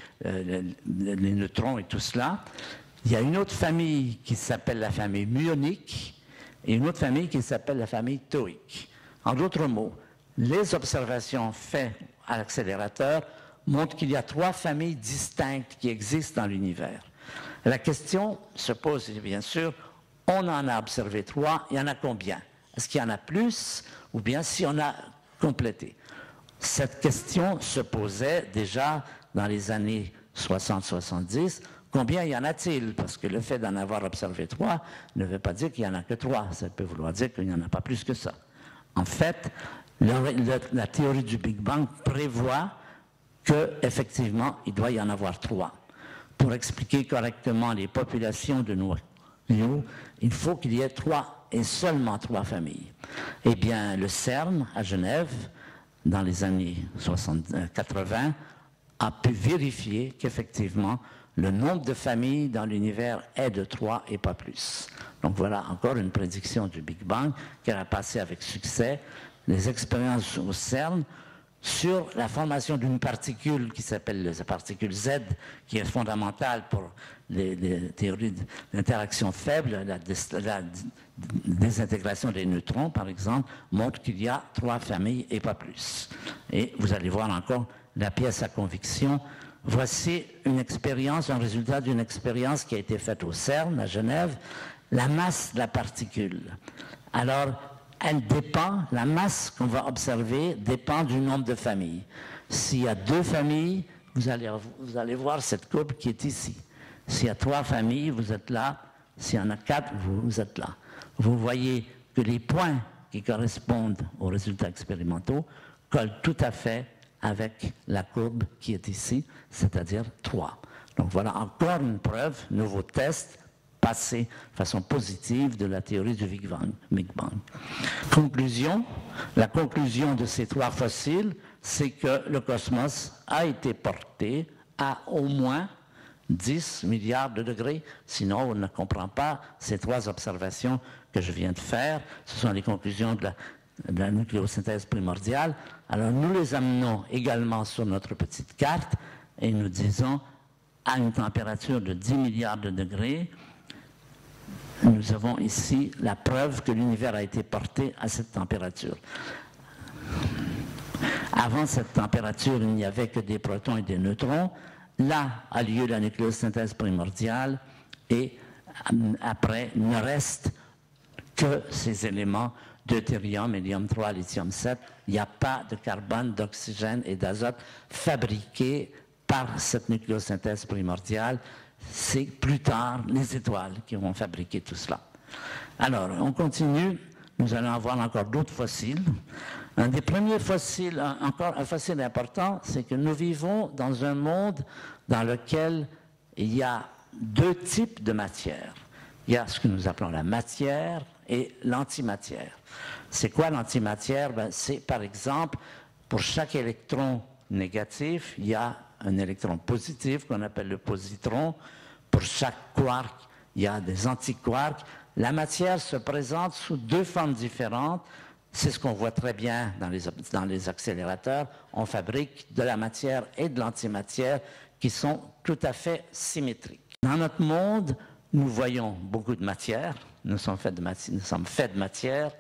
neutrons et tout cela. Il y a une autre famille qui s'appelle la famille muonique et une autre famille qui s'appelle la famille tauique. En d'autres mots, les observations faites à l'accélérateur montrent qu'il y a 3 familles distinctes qui existent dans l'univers. La question se pose, bien sûr, on en a observé 3, il y en a combien? Est-ce qu'il y en a plus ou bien si on a complété? Cette question se posait déjà dans les années 60-70. Combien y en a-t-il? Parce que le fait d'en avoir observé 3 ne veut pas dire qu'il n'y en a que 3. Ça peut vouloir dire qu'il n'y en a pas plus que ça. En fait, la théorie du Big Bang prévoit qu'effectivement, il doit y en avoir 3. Pour expliquer correctement les populations de noyaux, il faut qu'il y ait 3 et seulement 3 familles. Eh bien, le CERN à Genève, dans les années 80, a pu vérifier qu'effectivement, le nombre de familles dans l'univers est de 3 et pas plus. Donc voilà encore une prédiction du Big Bang qu'elle a passée avec succès. Les expériences au CERN sur la formation d'une particule qui s'appelle la particule Z, qui est fondamentale pour les théories d'interaction faible, la désintégration des neutrons, par exemple, montre qu'il y a 3 familles et pas plus. Et vous allez voir encore la pièce à conviction. Voici une expérience, un résultat d'une expérience qui a été faite au CERN, à Genève, la masse de la particule. Alors, elle dépend, la masse qu'on va observer dépend du nombre de familles. S'il y a 2 familles, vous allez voir cette courbe qui est ici. S'il y a 3 familles, vous êtes là. S'il y en a 4, vous êtes là. Vous voyez que les points qui correspondent aux résultats expérimentaux collent tout à fait avec la courbe qui est ici, c'est-à-dire 3. Donc voilà encore une preuve, nouveau test, passé de façon positive de la théorie du Big Bang. Conclusion, la conclusion de ces 3 fossiles, c'est que le cosmos a été porté à au moins 10 milliards de degrés. Sinon, on ne comprend pas ces trois observations que je viens de faire. Ce sont les conclusions de la nucléosynthèse primordiale. Alors, nous les amenons également sur notre petite carte et nous disons, à une température de 10 milliards de degrés, nous avons ici la preuve que l'univers a été porté à cette température. Avant cette température, il n'y avait que des protons et des neutrons. Là a lieu la nucléosynthèse primordiale et après, il ne reste que ces éléments deutérium, hélium 3, lithium 7. Il n'y a pas de carbone, d'oxygène et d'azote fabriqués par cette nucléosynthèse primordiale. C'est plus tard les étoiles qui vont fabriquer tout cela. Alors, on continue. Nous allons avoir encore d'autres fossiles. Un des premiers fossiles, encore un fossile important, c'est que nous vivons dans un monde dans lequel il y a deux types de matière. Il y a ce que nous appelons la matière et l'antimatière. C'est quoi l'antimatière? C'est par exemple, pour chaque électron négatif, il y a un électron positif qu'on appelle le positron. Pour chaque quark, il y a des antiquarks. La matière se présente sous deux formes différentes. C'est ce qu'on voit très bien dans les accélérateurs. On fabrique de la matière et de l'antimatière qui sont tout à fait symétriques. Dans notre monde, nous voyons beaucoup de matière. Nous sommes faits de matière,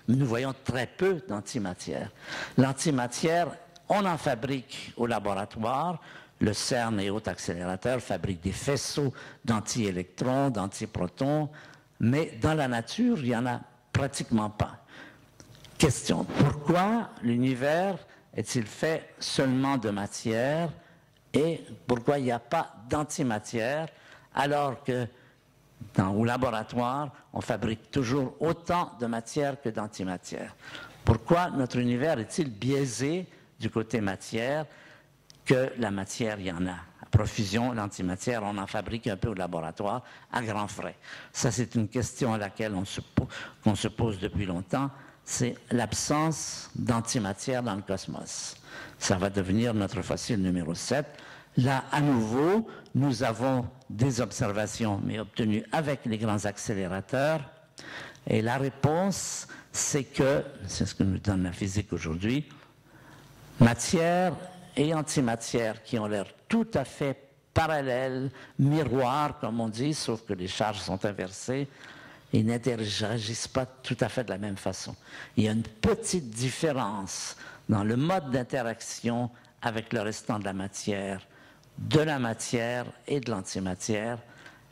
mais nous voyons très peu d'antimatière. L'antimatière, on en fabrique au laboratoire. Le CERN et autres accélérateurs fabriquent des faisceaux d'antiélectrons, d'antiprotons, mais dans la nature, il n'y en a pratiquement pas. Question, pourquoi l'univers est-il fait seulement de matière et pourquoi il n'y a pas d'antimatière alors que au laboratoire, on fabrique toujours autant de matière que d'antimatière? Pourquoi notre univers est-il biaisé du côté matière que la matière, il y en a à profusion, l'antimatière, on en fabrique un peu au laboratoire à grands frais. Ça, c'est une question à laquelle on se pose depuis longtemps. C'est l'absence d'antimatière dans le cosmos. Ça va devenir notre fossile numéro 7. Là, à nouveau, nous avons des observations, mais obtenues avec les grands accélérateurs. Et la réponse, c'est que, c'est ce que nous donne la physique aujourd'hui, matière et antimatière qui ont l'air tout à fait parallèles, miroirs, comme on dit, sauf que les charges sont inversées, et n'interagissent pas tout à fait de la même façon. Il y a une petite différence dans le mode d'interaction avec le restant de la matière et de l'antimatière,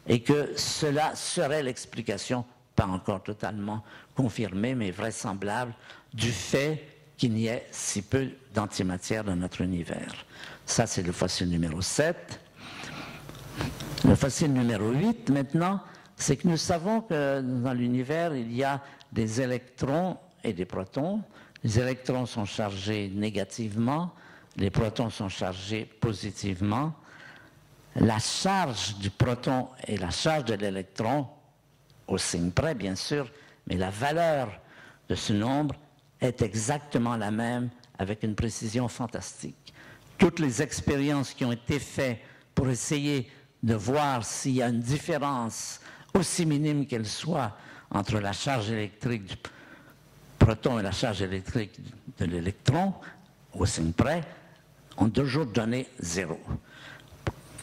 et que cela serait l'explication, pas encore totalement confirmée, mais vraisemblable, du fait qu'il n'y ait si peu d'antimatière dans notre univers. Ça, c'est le fossile numéro 7. Le fossile numéro 8, maintenant, c'est que nous savons que dans l'univers, il y a des électrons et des protons. Les électrons sont chargés négativement, les protons sont chargés positivement. La charge du proton et la charge de l'électron, au signe près, bien sûr, mais la valeur de ce nombre est exactement la même avec une précision fantastique. Toutes les expériences qui ont été faites pour essayer de voir s'il y a une différence aussi minime qu'elle soit entre la charge électrique du proton et la charge électrique de l'électron, au signe près, ont toujours donné 0.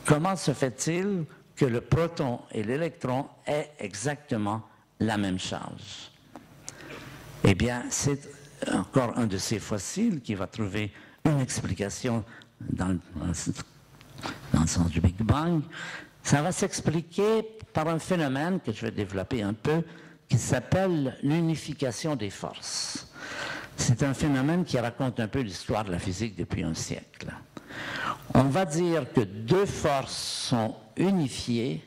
Comment se fait-il que le proton et l'électron aient exactement la même charge? Eh bien, c'est encore un de ces fossiles qui va trouver une explication dans le sens du Big Bang. Ça va s'expliquer par un phénomène que je vais développer un peu, qui s'appelle l'unification des forces. C'est un phénomène qui raconte un peu l'histoire de la physique depuis un siècle. On va dire que deux forces sont unifiées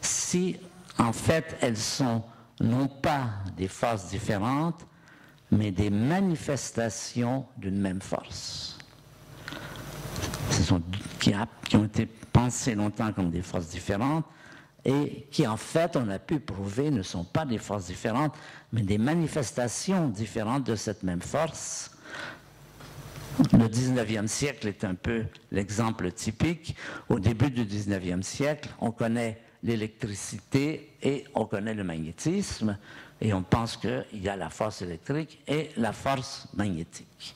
si, en fait, elles sont non pas des forces différentes, mais des manifestations d'une même force. Ce sont qui ont été pensées longtemps comme des forces différentes et qui, en fait, on a pu prouver, ne sont pas des forces différentes, mais des manifestations différentes de cette même force. Le 19e siècle est un peu l'exemple typique. Au début du 19e siècle, on connaît l'électricité et on connaît le magnétisme, et on pense qu'il y a la force électrique et la force magnétique.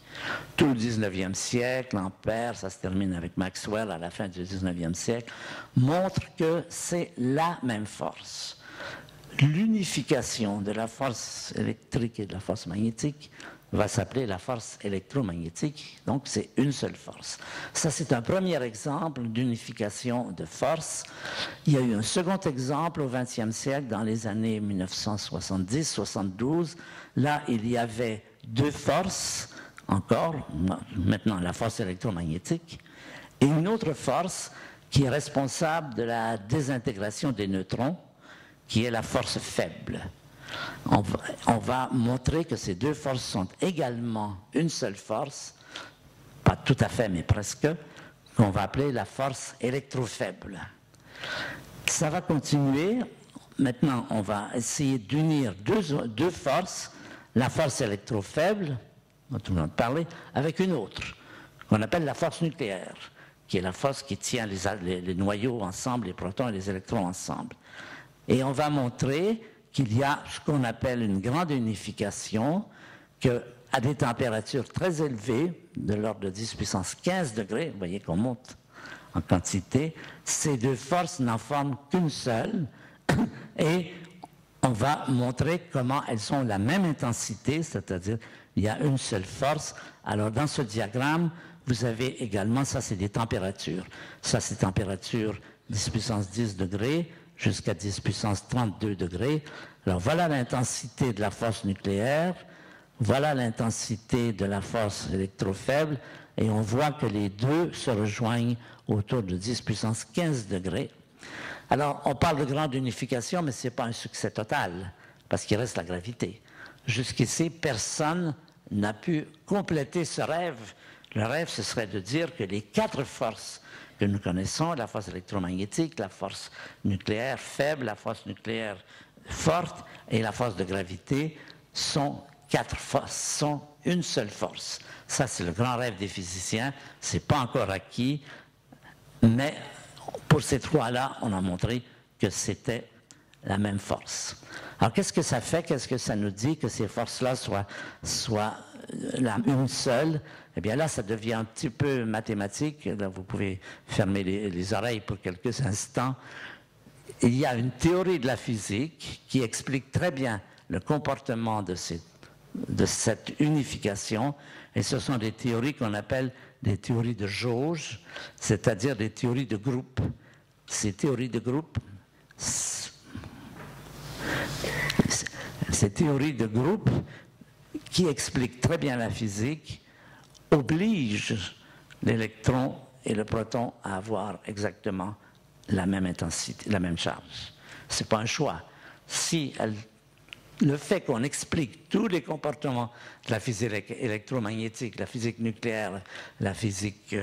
Tout le 19e siècle, Ampère, ça se termine avec Maxwell à la fin du 19e siècle, montre que c'est la même force. L'unification de la force électrique et de la force magnétique va s'appeler la force électromagnétique, donc c'est une seule force. Ça, c'est un premier exemple d'unification de force. Il y a eu un second exemple au XXe siècle, dans les années 1970-72. Là, il y avait deux forces, encore, maintenant la force électromagnétique, et une autre force qui est responsable de la désintégration des neutrons, qui est la force faible. On va montrer que ces deux forces sont également une seule force, pas tout à fait, mais presque, qu'on va appeler la force électrofaible. Ça va continuer. Maintenant, on va essayer d'unir deux forces, la force électrofaible, dont on vient de parler, avec une autre, qu'on appelle la force nucléaire, qui est la force qui tient les noyaux ensemble, les protons et les électrons ensemble. Et on va montrer qu'il y a ce qu'on appelle une grande unification, qu'à des températures très élevées, de l'ordre de 10 puissance 15 degrés, vous voyez qu'on monte en quantité, ces deux forces n'en forment qu'une seule, et on va montrer comment elles ont la même intensité, c'est-à-dire il y a une seule force. Alors dans ce diagramme, vous avez également, ça c'est des températures, ça c'est température 10 puissance 10 degrés, jusqu'à 10 puissance 32 degrés. Alors voilà l'intensité de la force nucléaire, voilà l'intensité de la force électrofaible, et on voit que les deux se rejoignent autour de 10 puissance 15 degrés. Alors on parle de grande unification, mais ce n'est pas un succès total, parce qu'il reste la gravité. Jusqu'ici, personne n'a pu compléter ce rêve. Le rêve, ce serait de dire que les quatre forces que nous connaissons, la force électromagnétique, la force nucléaire faible, la force nucléaire forte et la force de gravité sont quatre forces, sont une seule force. Ça, c'est le grand rêve des physiciens. Ce n'est pas encore acquis, mais pour ces trois-là, on a montré que c'était la même force. Alors, qu'est-ce que ça fait? Qu'est-ce que ça nous dit que ces forces-là soient une seule? Eh bien là, ça devient un petit peu mathématique. Là, vous pouvez fermer les oreilles pour quelques instants. Il y a une théorie de la physique qui explique très bien le comportement de cette unification. Et ce sont des théories qu'on appelle des théories de jauge, c'est-à-dire des théories de groupe. Ces théories de groupe, qui expliquent très bien la physique, oblige l'électron et le proton à avoir exactement la même intensité, la même charge. Ce n'est pas un choix. Le fait qu'on explique tous les comportements de la physique électromagnétique, la physique nucléaire, la physique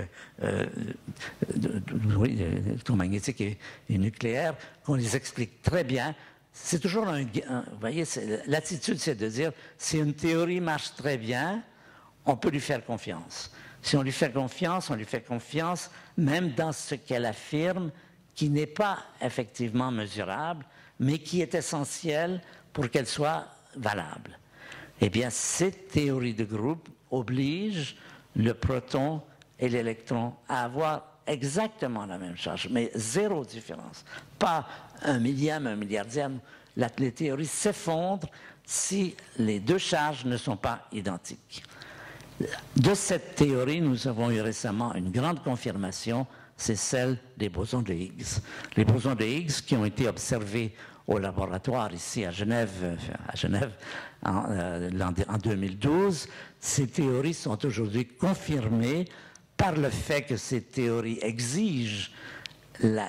électromagnétique et nucléaire, qu'on les explique très bien, c'est toujours vous voyez, l'attitude, c'est de dire, si une théorie marche très bien, on peut lui faire confiance. Si on lui fait confiance, on lui fait confiance même dans ce qu'elle affirme, qui n'est pas effectivement mesurable, mais qui est essentiel pour qu'elle soit valable. Eh bien, cette théorie de groupe oblige le proton et l'électron à avoir exactement la même charge, mais zéro différence. Pas un millième, un milliardième. Les théories s'effondrent si les deux charges ne sont pas identiques. De cette théorie, nous avons eu récemment une grande confirmation, c'est celle des bosons de Higgs. Les bosons de Higgs qui ont été observés au laboratoire ici à Genève en 2012, ces théories sont aujourd'hui confirmées par le fait que ces théories exigent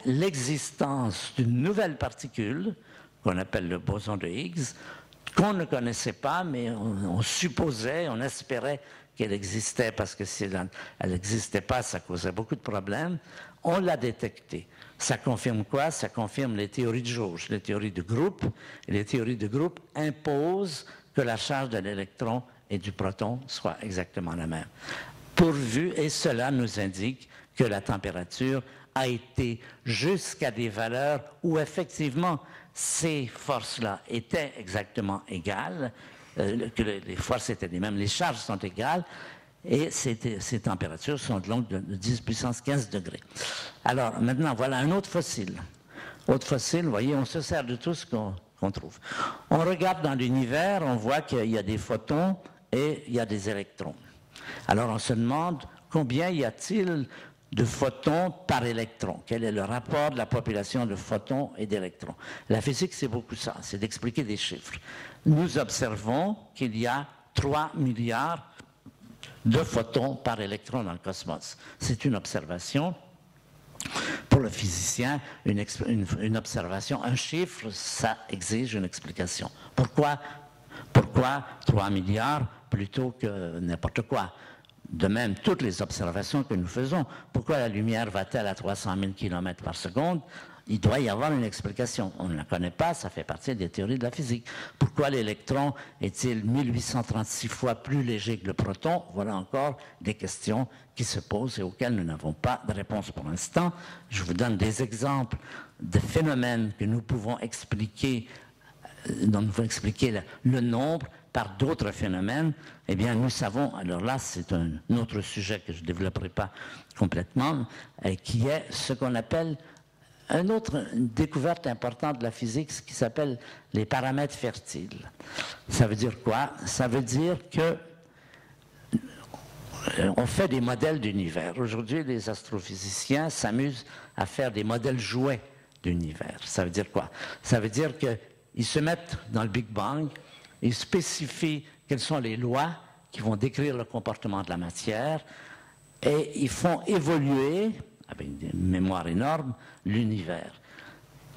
l'existence d'une nouvelle particule qu'on appelle le boson de Higgs, qu'on ne connaissait pas, mais on supposait, on espérait qu'elle existait, parce que si elle n'existait pas, ça causait beaucoup de problèmes. On l'a détectée. Ça confirme quoi? Ça confirme les théories de jauge, les théories de groupe. Et les théories de groupe imposent que la charge de l'électron et du proton soit exactement la même. pourvu, et cela nous indique que la température a été jusqu'à des valeurs où effectivement ces forces-là étaient exactement égales, que les forces étaient les mêmes, les charges sont égales, et ces températures sont donc de 10 puissance 15 degrés. Alors maintenant, voilà un autre fossile. Autre fossile, vous voyez, on se sert de tout ce qu'on trouve. On regarde dans l'univers, on voit qu'il y a des photons et il y a des électrons. Alors on se demande combien y a-t-il de photons par électron? Quel est le rapport de la population de photons et d'électrons? La physique, c'est beaucoup ça, c'est d'expliquer des chiffres. Nous observons qu'il y a 3 milliards de photons par électron dans le cosmos. C'est une observation. Pour le physicien, une observation, un chiffre, ça exige une explication. Pourquoi 3 milliards plutôt que n'importe quoi? De même, toutes les observations que nous faisons, pourquoi la lumière va-t-elle à 300 000 km par seconde? Il doit y avoir une explication. On ne la connaît pas, ça fait partie des théories de la physique. Pourquoi l'électron est-il 1836 fois plus léger que le proton? Voilà encore des questions qui se posent et auxquelles nous n'avons pas de réponse pour l'instant. Je vous donne des exemples de phénomènes que nous pouvons expliquer, dont nous pouvons expliquer le nombre par d'autres phénomènes. Eh bien, nous savons, alors là, c'est un autre sujet que je ne développerai pas complètement, qui est ce qu'on appelle une autre découverte importante de la physique, ce qui s'appelle les paramètres fertiles. Ça veut dire quoi? Ça veut dire que on fait des modèles d'univers. Aujourd'hui, les astrophysiciens s'amusent à faire des modèles jouets d'univers. Ça veut dire quoi? Ça veut dire qu'ils se mettent dans le Big Bang, ils spécifient quelles sont les lois qui vont décrire le comportement de la matière et ils font évoluer, avec une mémoire énorme, l'univers.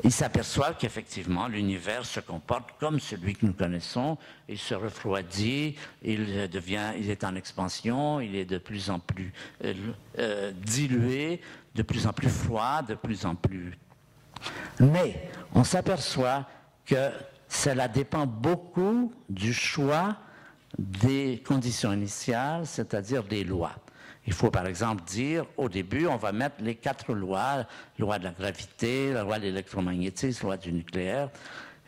Ils s'aperçoivent qu'effectivement, l'univers se comporte comme celui que nous connaissons. Il se refroidit, il est en expansion, il est de plus en plus dilué, de plus en plus froid, de plus en plus... Mais on s'aperçoit que cela dépend beaucoup du choix des conditions initiales, c'est-à-dire des lois. Il faut par exemple dire, au début, on va mettre les 4 lois, loi de la gravité, la loi de l'électromagnétisme, la loi du nucléaire,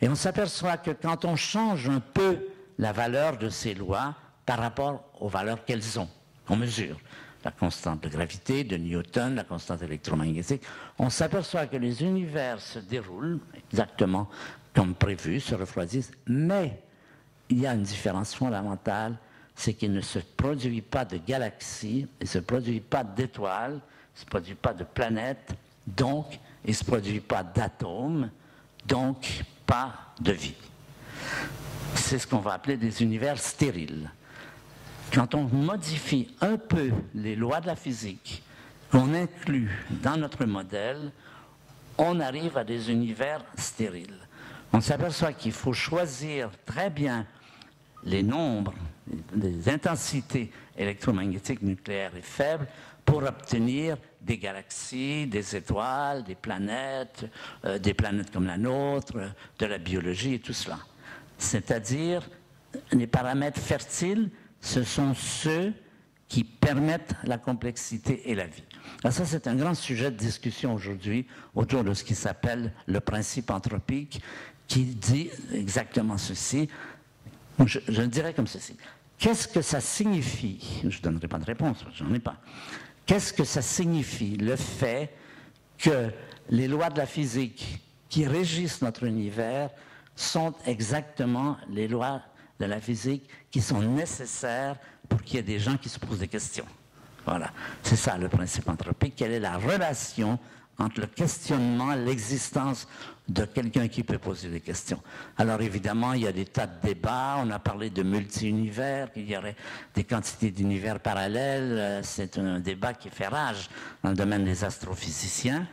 et on s'aperçoit que quand on change un peu la valeur de ces lois par rapport aux valeurs qu'elles ont, on mesure la constante de gravité de Newton, la constante électromagnétique, on s'aperçoit que les univers se déroulent exactement comme prévu, se refroidissent, mais il y a une différence fondamentale, c'est qu'il ne se produit pas de galaxies, il ne se produit pas d'étoiles, il ne se produit pas de planètes, donc il ne se produit pas d'atomes, donc pas de vie. C'est ce qu'on va appeler des univers stériles. Quand on modifie un peu les lois de la physique, qu'on inclut dans notre modèle, on arrive à des univers stériles. On s'aperçoit qu'il faut choisir très bien les nombres, les intensités électromagnétiques nucléaires et faibles pour obtenir des galaxies, des étoiles, des planètes comme la nôtre, de la biologie et tout cela. C'est-à-dire, les paramètres fertiles, ce sont ceux qui permettent la complexité et la vie. Alors ça, c'est un grand sujet de discussion aujourd'hui autour de ce qui s'appelle le principe anthropique, qui dit exactement ceci. Je dirais comme ceci. Qu'est-ce que ça signifie? Je ne donnerai pas de réponse, j'en ai pas. Qu'est-ce que ça signifie, le fait que les lois de la physique qui régissent notre univers sont exactement les lois de la physique qui sont nécessaires pour qu'il y ait des gens qui se posent des questions? Voilà, c'est ça le principe anthropique. Quelle est la relation entre le questionnement, l'existence de quelqu'un qui peut poser des questions? Alors évidemment, il y a des tas de débats, on a parlé de multi-univers, qu'il y aurait des quantités d'univers parallèles, c'est un débat qui fait rage dans le domaine des astrophysiciens.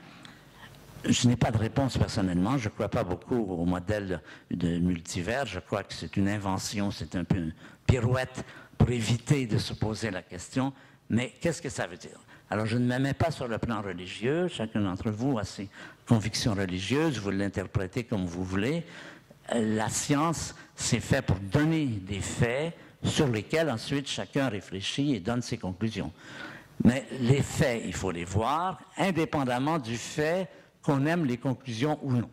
Je n'ai pas de réponse personnellement, je ne crois pas beaucoup au modèle de multivers, je crois que c'est une invention, c'est un peu une pirouette pour éviter de se poser la question, mais qu'est-ce que ça veut dire? Alors, je ne me mets pas sur le plan religieux. Chacun d'entre vous a ses convictions religieuses. Vous l'interprétez comme vous voulez. La science, c'est fait pour donner des faits, sur lesquels ensuite chacun réfléchit et donne ses conclusions. Mais les faits, il faut les voir, indépendamment du fait qu'on aime les conclusions ou non.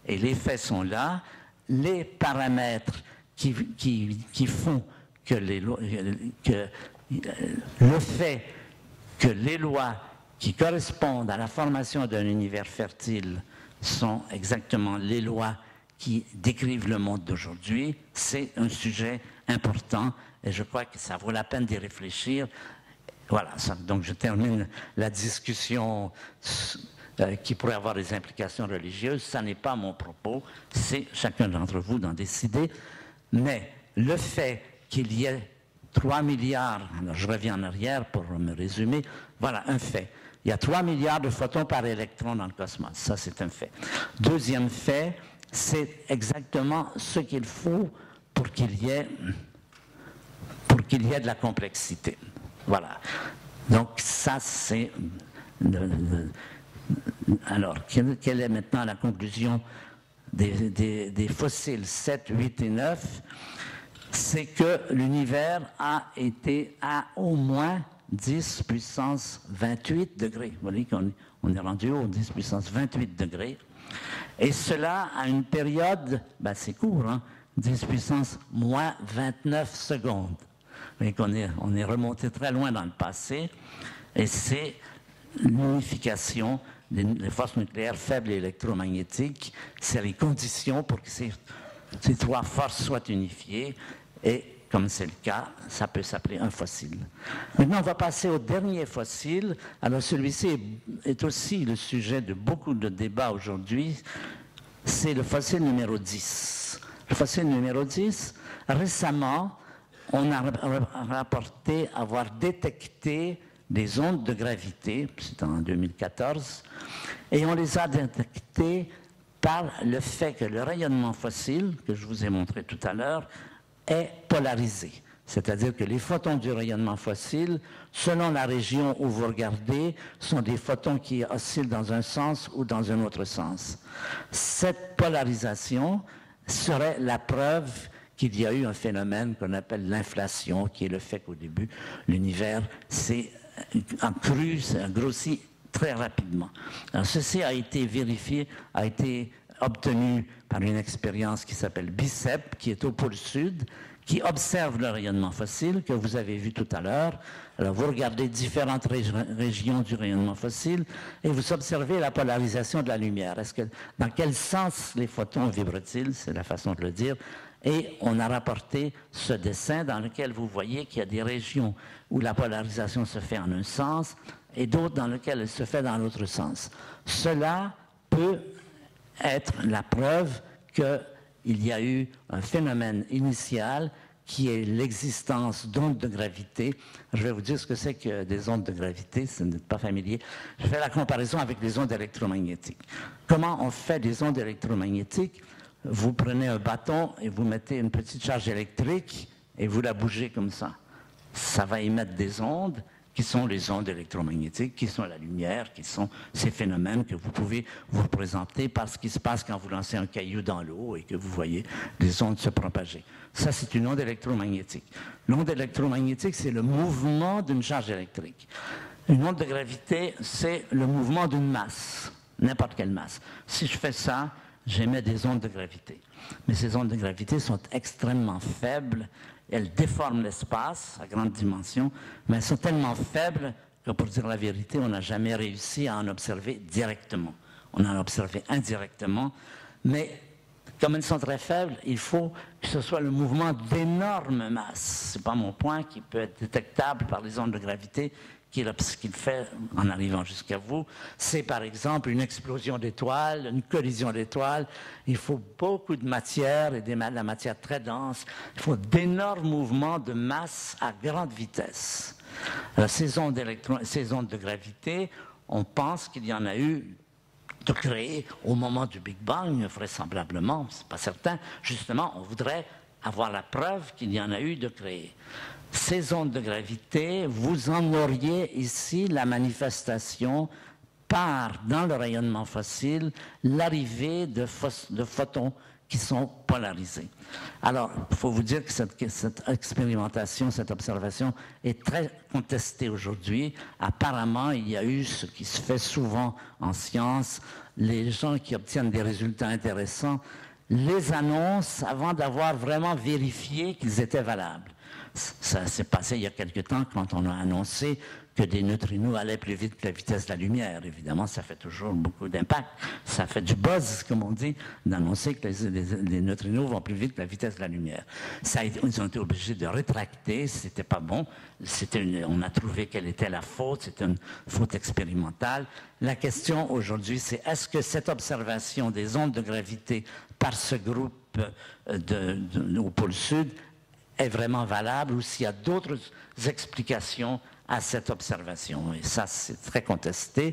Et les faits sont là, les paramètres qui font que le fait que les lois qui correspondent à la formation d'un univers fertile sont exactement les lois qui décrivent le monde d'aujourd'hui, c'est un sujet important et je crois que ça vaut la peine d'y réfléchir. Voilà, donc je termine la discussion qui pourrait avoir des implications religieuses. Ça n'est pas mon propos, c'est chacun d'entre vous d'en décider. Mais le fait qu'il y ait 3 milliards, alors je reviens en arrière pour me résumer, voilà un fait. Il y a 3 milliards de photons par électron dans le cosmos, ça c'est un fait. Deuxième fait, c'est exactement ce qu'il faut pour qu'il y ait de la complexité. Voilà. Donc ça c'est... Alors, quelle est maintenant la conclusion des fossiles 7, 8 et 9? C'est que l'univers a été à au moins 10 puissance 28 degrés. Vous voyez qu'on est rendu au 10 puissance 28 degrés. Et cela à une période, ben c'est court, hein, 10 puissance moins 29 secondes. Vous voyez qu'on est remonté très loin dans le passé. Et c'est l'unification des forces nucléaires faibles et électromagnétiques. C'est les conditions pour que ces 3 forces soient unifiées. Et comme c'est le cas, ça peut s'appeler un fossile. Maintenant, on va passer au dernier fossile. Alors celui-ci est aussi le sujet de beaucoup de débats aujourd'hui. C'est le fossile numéro 10. Le fossile numéro 10, récemment, on a rapporté avoir détecté des ondes de gravité, c'était en 2014, et on les a détectées par le fait que le rayonnement fossile, que je vous ai montré tout à l'heure, est polarisé. C'est-à-dire que les photons du rayonnement fossile, selon la région où vous regardez, sont des photons qui oscillent dans un sens ou dans un autre sens. Cette polarisation serait la preuve qu'il y a eu un phénomène qu'on appelle l'inflation, qui est le fait qu'au début, l'univers s'est accru, s'est grossi très rapidement. Alors, ceci a été vérifié, a été obtenu par une expérience qui s'appelle BICEP, qui est au pôle sud, qui observe le rayonnement fossile, que vous avez vu tout à l'heure. Alors, vous regardez différentes régions du rayonnement fossile et vous observez la polarisation de la lumière. Dans quel sens les photons vibrent-ils? C'est la façon de le dire. Et on a rapporté ce dessin dans lequel vous voyez qu'il y a des régions où la polarisation se fait en un sens et d'autres dans lesquelles elle se fait dans l'autre sens. Cela peut être la preuve qu'il y a eu un phénomène initial qui est l'existence d'ondes de gravité. Je vais vous dire ce que c'est que des ondes de gravité, si vous n'êtes pas familier. Je fais la comparaison avec les ondes électromagnétiques. Comment on fait des ondes électromagnétiques? Vous prenez un bâton et vous mettez une petite charge électrique et vous la bougez comme ça. Ça va émettre des ondes qui sont les ondes électromagnétiques, qui sont la lumière, qui sont ces phénomènes que vous pouvez vous représenter par ce qui se passe quand vous lancez un caillou dans l'eau et que vous voyez les ondes se propager. Ça, c'est une onde électromagnétique. L'onde électromagnétique, c'est le mouvement d'une charge électrique. Une onde de gravité, c'est le mouvement d'une masse, n'importe quelle masse. Si je fais ça, j'émets des ondes de gravité. Mais ces ondes de gravité sont extrêmement faibles. Elles déforment l'espace à grande dimension, mais elles sont tellement faibles que, pour dire la vérité, on n'a jamais réussi à en observer directement. On en a observé indirectement, mais comme elles sont très faibles, il faut que ce soit le mouvement d'énormes masses. Ce n'est pas mon point qui peut être détectable par les ondes de gravité, ce qu'il fait en arrivant jusqu'à vous, c'est par exemple une explosion d'étoiles, une collision d'étoiles. Il faut beaucoup de matière et de la matière très dense. Il faut d'énormes mouvements de masse à grande vitesse. Alors, ces ondes de gravité, on pense qu'il y en a eu de créer au moment du Big Bang, vraisemblablement, c'est pas certain. Justement, on voudrait avoir la preuve qu'il y en a eu de créer. Ces ondes de gravité, vous en auriez ici la manifestation par, dans le rayonnement fossile, l'arrivée de photons qui sont polarisés. Alors, il faut vous dire que cette expérimentation, cette observation est très contestée aujourd'hui. Apparemment, il y a eu ce qui se fait souvent en sciences, les gens qui obtiennent des résultats intéressants les annoncent avant d'avoir vraiment vérifié qu'ils étaient valables. Ça s'est passé il y a quelque temps quand on a annoncé que des neutrinos allaient plus vite que la vitesse de la lumière. Évidemment, ça fait toujours beaucoup d'impact. Ça fait du buzz, comme on dit, d'annoncer que les neutrinos vont plus vite que la vitesse de la lumière. Ils ont été obligés de rétracter, c'était pas bon. On a trouvé quelle était la faute, c'était une faute expérimentale. La question aujourd'hui, c'est est-ce que cette observation des ondes de gravité par ce groupe au pôle sud est vraiment valable ou s'il y a d'autres explications à cette observation. Et ça, c'est très contesté.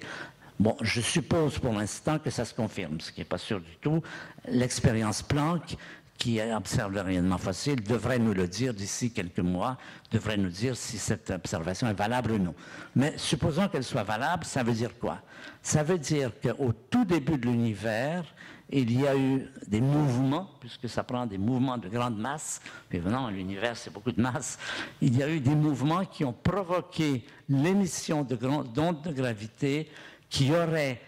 Bon, je suppose pour l'instant que ça se confirme, ce qui n'est pas sûr du tout. L'expérience Planck, qui observe le rayonnement fossile, devrait nous le dire d'ici quelques mois, devrait nous dire si cette observation est valable ou non. Mais supposons qu'elle soit valable, ça veut dire quoi? Ça veut dire qu'au tout début de l'univers, il y a eu des mouvements, puisque ça prend des mouvements de grande masse, mais vraiment l'univers c'est beaucoup de masse, il y a eu des mouvements qui ont provoqué l'émission d'ondes de gravité qui auraient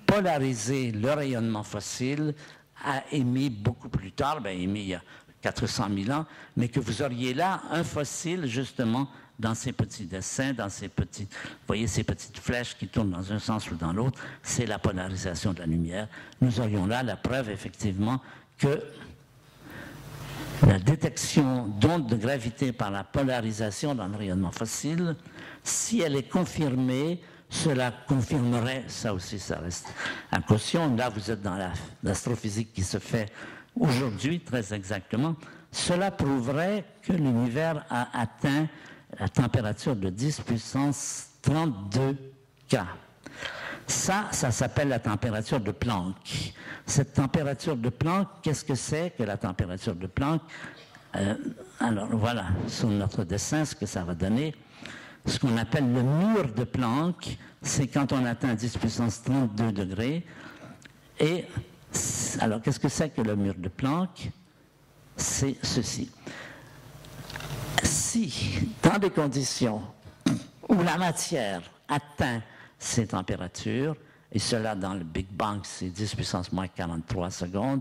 polarisé le rayonnement fossile, a émis beaucoup plus tard, émis il y a 400 000 ans, mais que vous auriez là un fossile justement dans ces petits dessins, dans ces petits, vous voyez ces petites flèches qui tournent dans un sens ou dans l'autre, c'est la polarisation de la lumière. Nous aurions là la preuve effectivement que la détection d'ondes de gravité par la polarisation dans le rayonnement fossile, si elle est confirmée, cela confirmerait, ça aussi ça reste à caution, là vous êtes dans l'astrophysique qui se fait aujourd'hui très exactement, cela prouverait que l'univers a atteint la température de 10 puissance 32 K. Ça s'appelle la température de Planck. Cette température de Planck, qu'est-ce que c'est que la température de Planck? Alors voilà, sur notre dessin, ce que ça va donner. Ce qu'on appelle le mur de Planck, c'est quand on atteint 10 puissance 32 degrés. Et alors, qu'est-ce que c'est que le mur de Planck? C'est ceci. Si, dans des conditions où la matière atteint ces températures, et cela dans le Big Bang, c'est 10 puissance moins 43 secondes,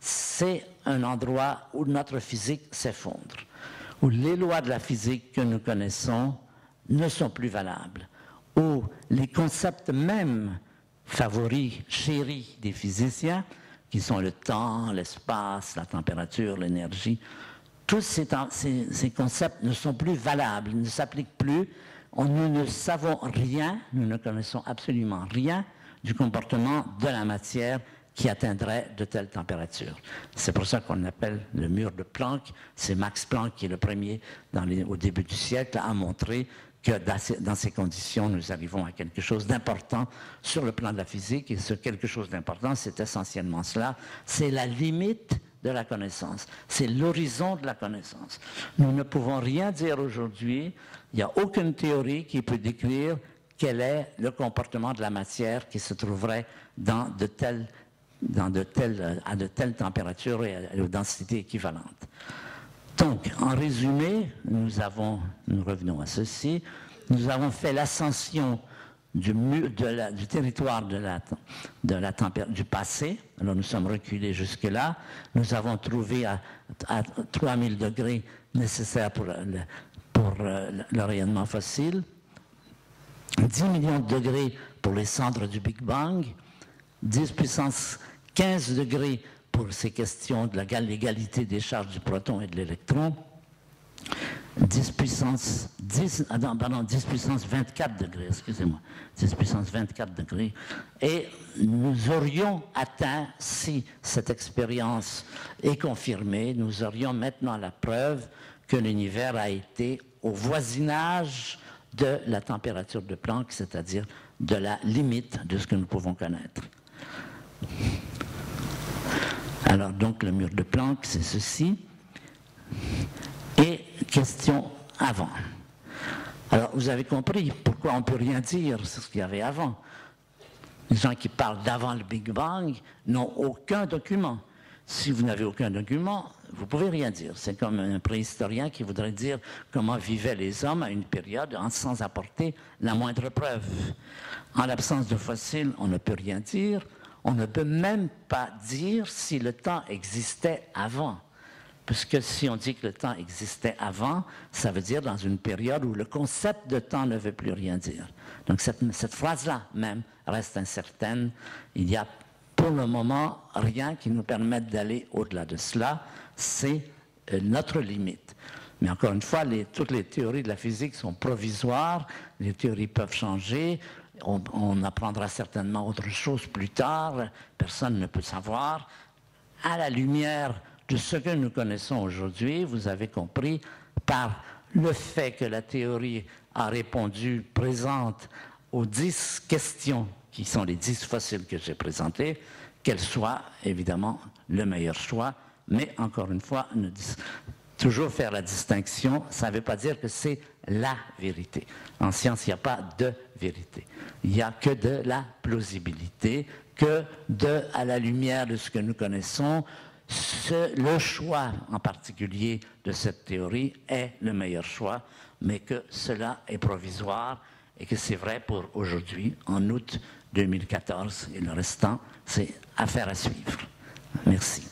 c'est un endroit où notre physique s'effondre, où les lois de la physique que nous connaissons ne sont plus valables, où les concepts même favoris, chéris des physiciens, qui sont le temps, l'espace, la température, l'énergie, tous ces concepts ne sont plus valables, ne s'appliquent plus. Nous ne savons rien, nous ne connaissons absolument rien du comportement de la matière qui atteindrait de telles températures. C'est pour ça qu'on appelle le mur de Planck. C'est Max Planck qui est le premier au début du siècle à montrer que dans ces conditions, nous arrivons à quelque chose d'important sur le plan de la physique. Et ce quelque chose d'important, c'est essentiellement cela. C'est la limite de la connaissance. C'est l'horizon de la connaissance. Nous ne pouvons rien dire aujourd'hui. Il n'y a aucune théorie qui peut décrire quel est le comportement de la matière qui se trouverait à de telles températures et à de densités équivalentes. Donc, en résumé, nous revenons à ceci, nous avons fait l'ascension du territoire du passé. Alors nous sommes reculés jusque-là. Nous avons trouvé à 3000 degrés nécessaires pour le rayonnement fossile, 10 millions de degrés pour les cendres du Big Bang, 10 puissance 15 degrés pour ces questions de l'égalité des charges du proton et de l'électron, 10 puissance 24 degrés, excusez-moi, 10 puissance 24 degrés. Et nous aurions atteint, si cette expérience est confirmée, nous aurions maintenant la preuve que l'univers a été au voisinage de la température de Planck, c'est-à-dire de la limite de ce que nous pouvons connaître. Alors donc le mur de Planck, c'est ceci. Et question avant. Alors vous avez compris pourquoi on ne peut rien dire sur ce qu'il y avait avant. Les gens qui parlent d'avant le Big Bang n'ont aucun document. si vous n'avez aucun document, vous ne pouvez rien dire. C'est comme un préhistorien qui voudrait dire comment vivaient les hommes à une période sans apporter la moindre preuve. En l'absence de fossiles, on ne peut rien dire. On ne peut même pas dire si le temps existait avant. Puisque si on dit que le temps existait avant, ça veut dire dans une période où le concept de temps ne veut plus rien dire. Donc cette phrase-là même reste incertaine. Il y a pour le moment rien qui nous permette d'aller au-delà de cela. C'est notre limite. Mais encore une fois, toutes les théories de la physique sont provisoires. Les théories peuvent changer. On apprendra certainement autre chose plus tard. Personne ne peut savoir. À la lumière de ce que nous connaissons aujourd'hui, vous avez compris, par le fait que la théorie a répondu présente aux 10 questions qui sont les 10 fossiles que j'ai présentés, qu'elle soit évidemment le meilleur choix, mais encore une fois, toujours faire la distinction, ça ne veut pas dire que c'est la vérité. En science, il n'y a pas de vérité. Il n'y a que de la plausibilité, que à la lumière de ce que nous connaissons, le choix en particulier de cette théorie est le meilleur choix, mais que cela est provisoire et que c'est vrai pour aujourd'hui, en août 2014, et le restant, c'est affaire à suivre. Merci.